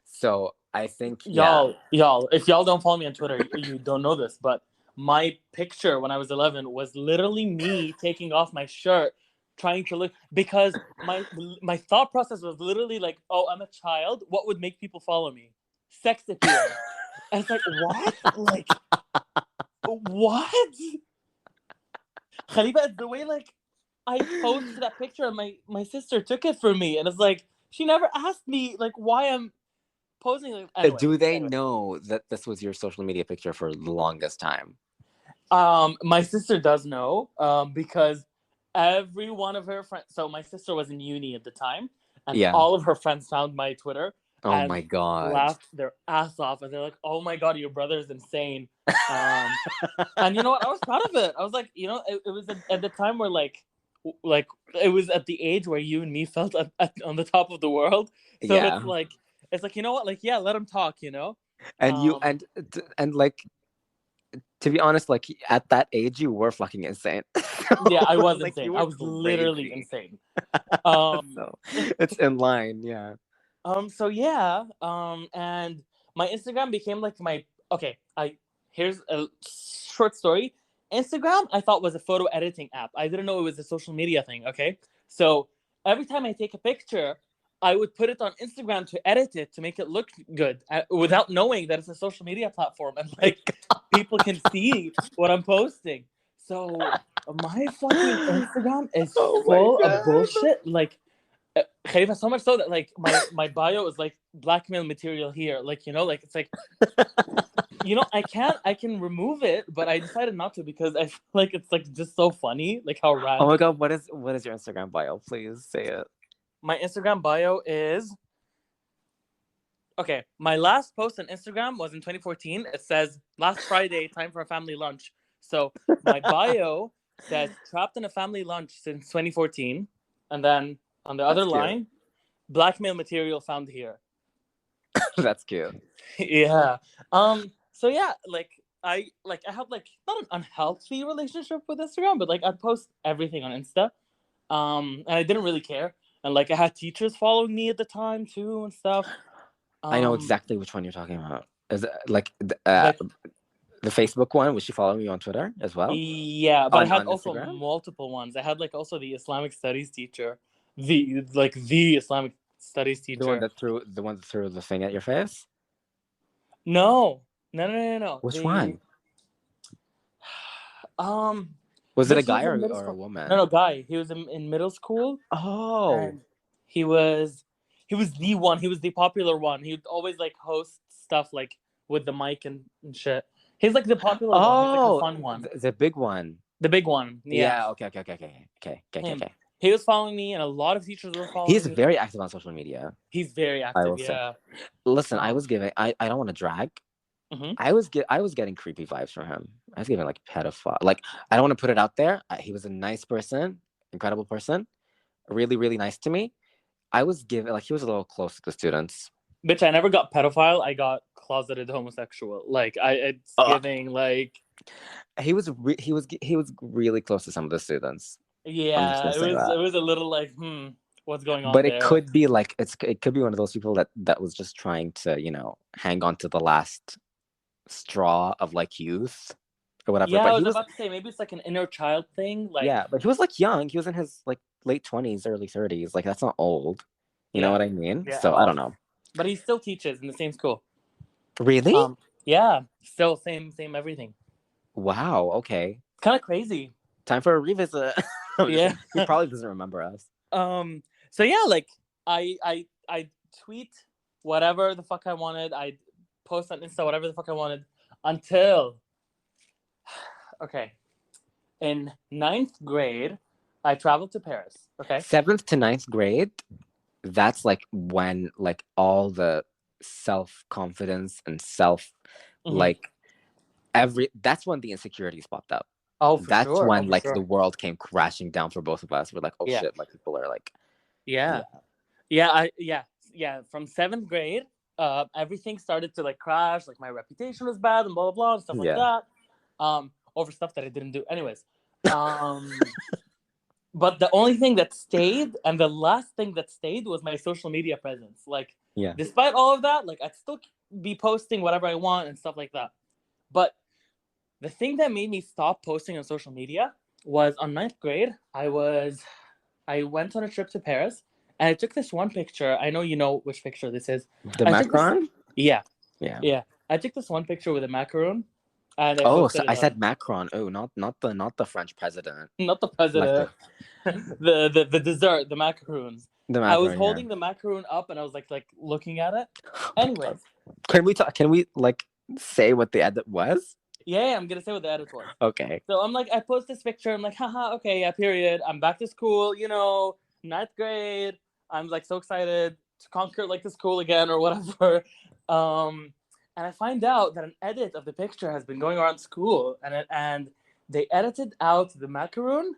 So I think y'all if y'all don't follow me on Twitter, you don't know this, but my picture when I was 11 was literally me taking off my shirt, trying to look, because my thought process was literally like, oh, I'm a child, what would make people follow me? Sex appeal. And it's like, what? Like what? Khalifa, it's the way like I posted that picture and my sister took it from me, and it's like she never asked me like why I'm posting. Like, anyway, do they know that this was your social media picture for the longest time? My sister does know, because every one of her friends. So my sister was in uni at the time, and all of her friends found my Twitter. Oh my god! Laughed their ass off, and they're like, "Oh my god, your brother's insane." And you know what? I was proud of it. I was like, you know, it was at the time where like it was at the age where you and me felt on the top of the world. So it's like, you know what? Like, yeah, let them talk, you know. And you and like, to be honest, like at that age, you were fucking insane. Yeah, I was like, insane. I was literally insane. So it's in line, yeah. So yeah. And my Instagram became like here's a short story. Instagram, I thought, was a photo editing app. I didn't know it was a social media thing. Okay, so every time I take a picture, I would put it on Instagram to edit it to make it look good, without knowing that it's a social media platform and like people can see what I'm posting. So my fucking Instagram is full of bullshit. Like, Khalifa, so much so that like my bio is like blackmail material here. Like, you know, like it's like, you know, I can remove it, but I decided not to because I feel like it's like just so funny, like how random. Oh my god, what is your Instagram bio? Please say it. My Instagram bio is okay. My last post on Instagram was in 2014. It says last Friday, time for a family lunch. So my bio says trapped in a family lunch since 2014, and then on the other line, blackmail material found here. That's cute. Yeah. So yeah, like I have like not an unhealthy relationship with Instagram, but like I'd post everything on Insta. And I didn't really care. And like I had teachers following me at the time too and stuff. I know exactly which one you're talking about. Is it like the Facebook one? Was she following you on Twitter as well? Yeah, but I had also multiple ones. I had like also the Islamic studies teacher, the Islamic studies teacher. The one that threw the thing at your face? No. Which one? Was it a guy or a woman? No, guy. He was in middle school. Oh. And he was the one. He was the popular one. He would always like host stuff like with the mic and shit. He's like the popular one. He's like the fun one. The big one. The big one. Yeah. Okay. He was following me, and a lot of teachers were following me. He's very active on social media. He's very active, yeah. Listen, I was giving... I don't want to drag. Mm-hmm. I was getting creepy vibes from him. I was giving like pedophile. Like, I don't want to put it out there. He was a nice person, incredible person, really, really nice to me. I was giving like he was a little close to the students. Bitch, I never got pedophile. I got closeted homosexual. Like it's giving like he was really close to some of the students. Yeah, it was a little like what's going on? But it could be like it could be one of those people that was just trying to, you know, hang on to the last straw of like youth or whatever. Yeah, but I was about to say maybe it's like an inner child thing. Like, yeah, but he was like young. He was in his like late 20s, early 30s. Like that's not old. You know what I mean? Yeah, so I don't know. But he still teaches in the same school. Really? Yeah, still same everything. Wow. Okay. Kind of crazy. Time for a revisit. Yeah, he probably doesn't remember us. So yeah, like I tweet whatever the fuck I wanted. I post on Insta whatever the fuck I wanted until in 9th grade I traveled to Paris. Okay. 7th to 9th grade, that's like when like all the self-confidence and that's when the insecurities popped up. Oh, that's when the world came crashing down for both of us. We're like, oh shit, like people are like, yeah. From 7th grade, everything started to like crash. Like my reputation was bad and blah blah blah and stuff like that. Over stuff that I didn't do, anyways. But the only thing that stayed, and the last thing that stayed, was my social media presence. Like, despite all of that, like I'd still be posting whatever I want and stuff like that. But the thing that made me stop posting on social media was on 9th grade, I went on a trip to Paris and I took this one picture. I know you know which picture this is. The macaron? Yeah. I took this one picture with a macaron. And so I said Macron. Oh, not the French president. Not the president. the dessert, the macaroons. The I was macaroon, holding the macaroon up and I was like looking at it. Anyways, Can we talk? Can we like say what the edit was? yeah, I'm gonna say what the edit was. Okay. So I'm like, I post this picture. I'm like, haha, okay, yeah, period. I'm back to school, you know, ninth grade. I'm like so excited to conquer like the school again or whatever. And I find out that an edit of the picture has been going around school, and they edited out the macaroon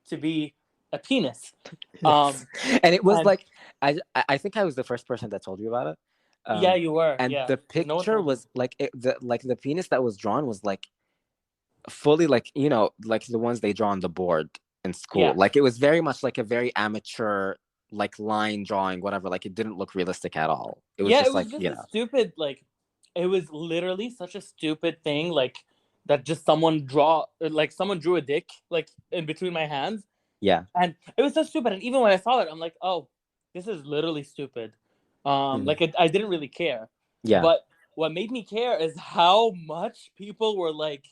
to be a penis. And it was and like I think I was the first person that told you about it. yeah, you were. And Yeah, the 'cause no one picture told me. was like the penis that was drawn was like fully like, you know, like the ones they draw on the board in school. Yeah. Like it was very much like a very amateur like line drawing, whatever. Like it didn't look realistic at all. It was Yeah, just it was like, just you a know. stupid like. It was literally such a stupid thing, like that. Just someone drew a dick like in between my hands. Yeah. And it was so stupid. And even when I saw it, I'm like, oh, this is literally stupid. Like I didn't really care. Yeah. But what made me care is how much people were like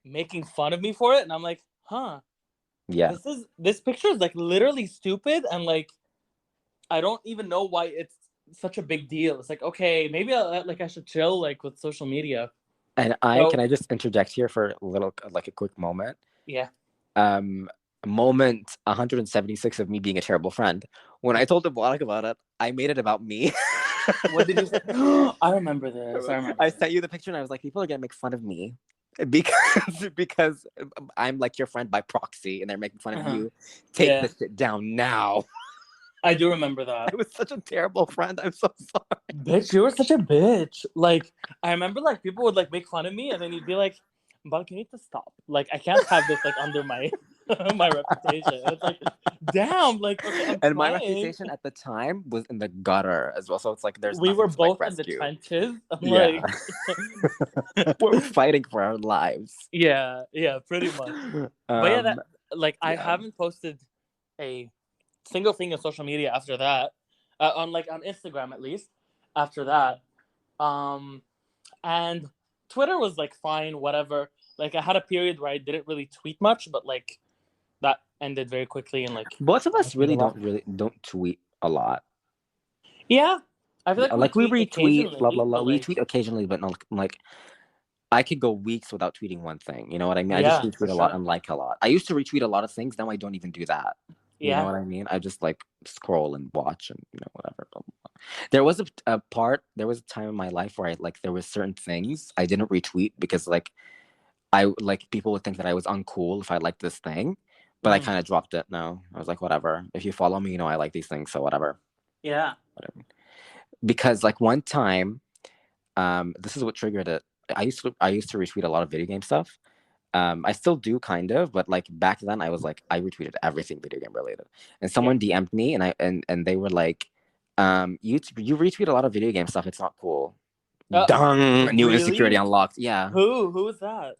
making fun of me for it, and I'm like, huh. Yeah. This picture is like literally stupid, and like I don't even know why it's such a big deal. It's like, okay, maybe I should chill like with social media. And can I just interject here for a little like a quick moment? Yeah. Moment 176 of me being a terrible friend. When I told Mubarak about it, I made it about me. What did you say? I remember this. I sent you the picture and I was like, people are gonna make fun of me because I'm like your friend by proxy and they're making fun of you. Take this shit down now. I do remember that. I was such a terrible friend. I'm so sorry. Bitch, you were such a bitch. Like, I remember like people would like make fun of me and then you'd be like, but you need to stop. Like, I can't have this like under my my reputation. It's like, damn, like, okay, and my reputation at the time was in the gutter as well. So it's like we were both in the trenches. Yeah. Like, we're fighting for our lives. Yeah, pretty much. But yeah, I haven't posted a single thing on social media after that. On Instagram at least. After that. And Twitter was like fine, whatever. Like I had a period where I didn't really tweet much, but like that ended very quickly and like both of us really don't tweet a lot. Yeah. I feel like we retweet blah blah blah. We tweet occasionally, but not like I could go weeks without tweeting one thing. You know what I mean? I just retweet a lot and like a lot. I used to retweet a lot of things. Now I don't even do that. You know what I mean? I just like scroll and watch and you know whatever. Blah, blah, blah. There was a time in my life where there was certain things I didn't retweet because like I like people would think that I was uncool if I liked this thing, but I kind of dropped it now. I was like, whatever. If you follow me, you know I like these things, so whatever. Yeah. Whatever. Because like one time, this is what triggered it. I used to retweet a lot of video game stuff. I still do kind of, but like back then I was like I retweeted everything video game related. And someone DM'd me and they were like, you retweet a lot of video game stuff, it's not cool. Dung, new insecurity unlocked. Yeah. Who was that?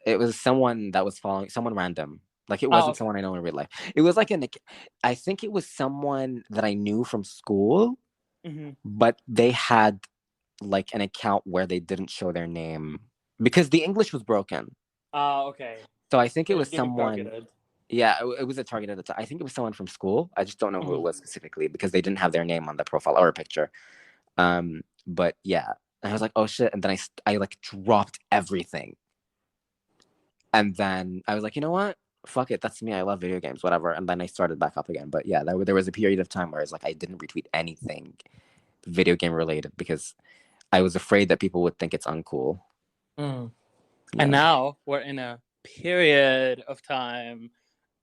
It was someone that was following someone random. Like it wasn't someone I know in real life. It was like I think it was someone that I knew from school, but they had like an account where they didn't show their name because the English was broken. Oh, okay. So I think it was someone. Targeted. Yeah, it was a target at the time. I think it was someone from school. I just don't know who it was specifically because they didn't have their name on the profile or a picture. But yeah, and I was like, oh shit, and then I like dropped everything. And then I was like, you know what? Fuck it, that's me. I love video games, whatever. And then I started back up again. But yeah, there was a period of time where it's like I didn't retweet anything video game related because I was afraid that people would think it's uncool. Yeah. And now we're in a period of time.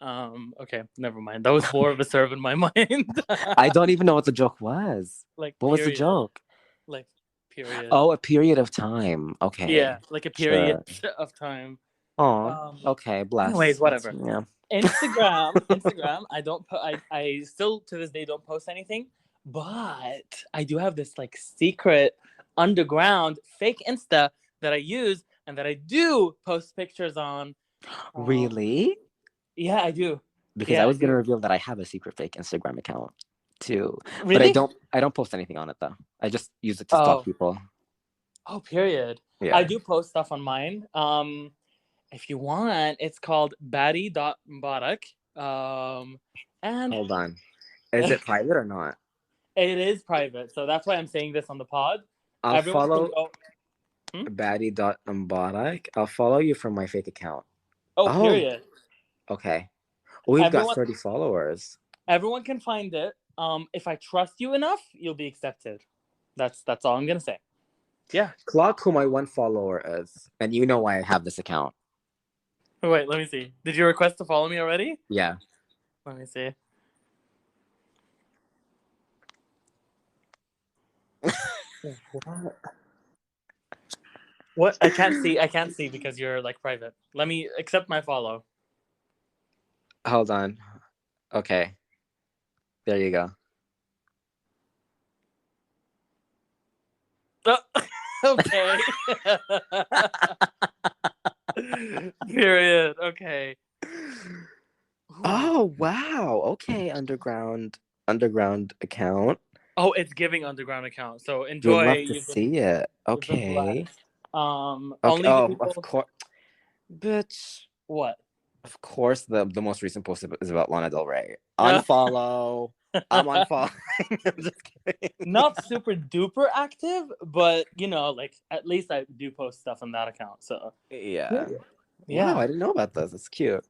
Okay, never mind. That was more of a serve in my mind. I don't even know what the joke was. Like, what was the joke? Like, period. Oh, a period of time. Okay. Yeah, like a period of time. Oh, okay. Bless. Anyways, whatever. Yeah. Instagram. I don't. I still to this day don't post anything, but I do have this like secret underground fake Insta that I use and that I do post pictures on. Really? Yeah, I do. Because I was gonna reveal that I have a secret fake Instagram account too. Really? But I don't post anything on it though. I just use it to stalk people. Oh, period. Yeah. I do post stuff on mine. If you want, it's called Batty.Mubarak. And hold on. Is it private or not? It is private, so that's why I'm saying this on the pod. I'll Everyone follow can go. baddie.mbotic. I'll follow you from my fake account. Oh, period. Okay. We've got Everyone- 30 followers. Everyone can find it. If I trust you enough, you'll be accepted. That's all I'm gonna say. Yeah. Clock who my one follower is, and you know why I have this account. Wait, let me see. Did you request to follow me already? Yeah. Let me see. What? I can't see because you're like private. Let me accept my follow. Hold on. Okay. There you go. Oh, okay. Period. Okay. Oh wow. Okay, underground account. Oh, it's giving underground account. So We'd enjoy. love to see it. you've been Okay. blessed. Okay. Only the people... of course. Bitch. What? Of course, the most recent post is about Lana Del Rey. Unfollow. I'm unfollowing. I'm just kidding. Not super duper active, but you know, like at least I do post stuff on that account. So yeah. Yeah. Wow, I didn't know about this. It's cute.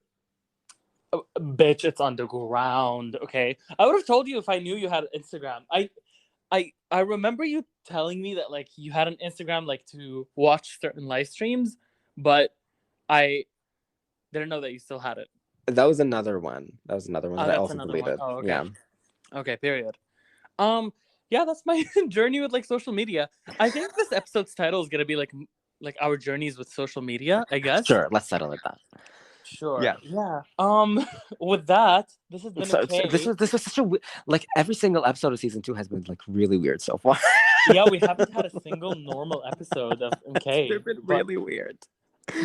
Bitch, it's underground. Okay, I would have told you if I knew you had Instagram. I remember you telling me that like you had an Instagram like to watch certain live streams, but I didn't know that you still had it. That was another one. That I also deleted. Oh, okay. Yeah. Okay, period. Yeah, that's my journey with like social media. I think this episode's title is gonna be like our journeys with social media, I guess. Sure, let's settle it that. Sure. Yeah. With that, this has been this was such a like every single episode of season 2 has been like really weird so far. Yeah, we haven't had a single normal episode of MK. They've been really weird.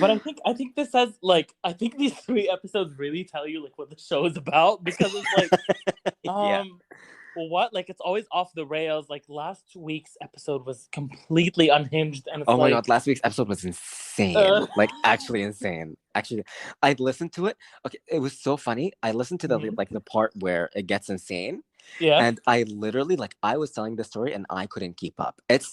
But I think this says like I think these 3 episodes really tell you like what the show is about, because it's like Yeah. well, what? Like it's always off the rails. Like last week's episode was completely unhinged, and it's my god, last week's episode was insane. Like actually insane. Actually, I listened to it. Okay, it was so funny. I listened to the like the part where it gets insane. Yeah. And I literally like I was telling the story and I couldn't keep up. It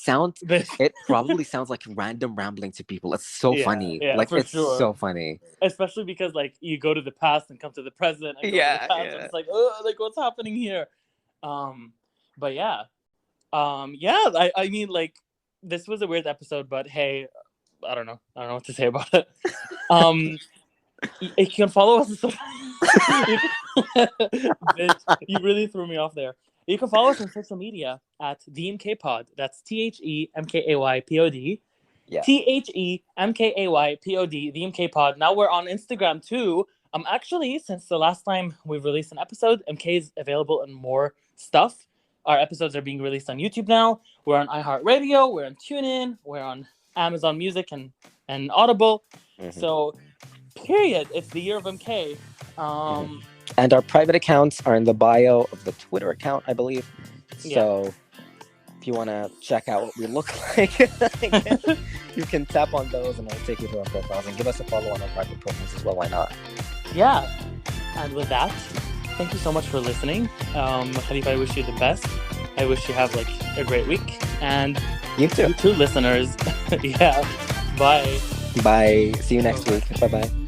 probably sounds like random rambling to people. It's so funny. Yeah, like it's sure. so funny. Especially because like you go to the past and come to the present. And go to the past, and it's like, oh, like what's happening here? But yeah. I mean like this was a weird episode, but hey, I don't know what to say about it. You can follow us on social Bitch, you really threw me off there. You can follow us on social media at TheMKPod. That's TheMKayPod. Yeah. TheMKayPod, the MK Pod. Now we're on Instagram too. Actually, since the last time we've released an episode, MK is available in more stuff. Our episodes are being released on YouTube now. We're on iHeartRadio. We're on TuneIn. We're on Amazon Music and Audible. Mm-hmm. So, period. It's the year of MK. And our private accounts are in the bio of the Twitter account, I believe. So if you want to check out what we look like, you can tap on those and it'll take you to our profiles, and give us a follow on our private profiles as well. Why not? Yeah. And with that, thank you so much for listening. Khalif, I wish you the best. I wish you have like a great week. And you too, listeners. Yeah. Bye. Bye. See you next week. Bye-bye.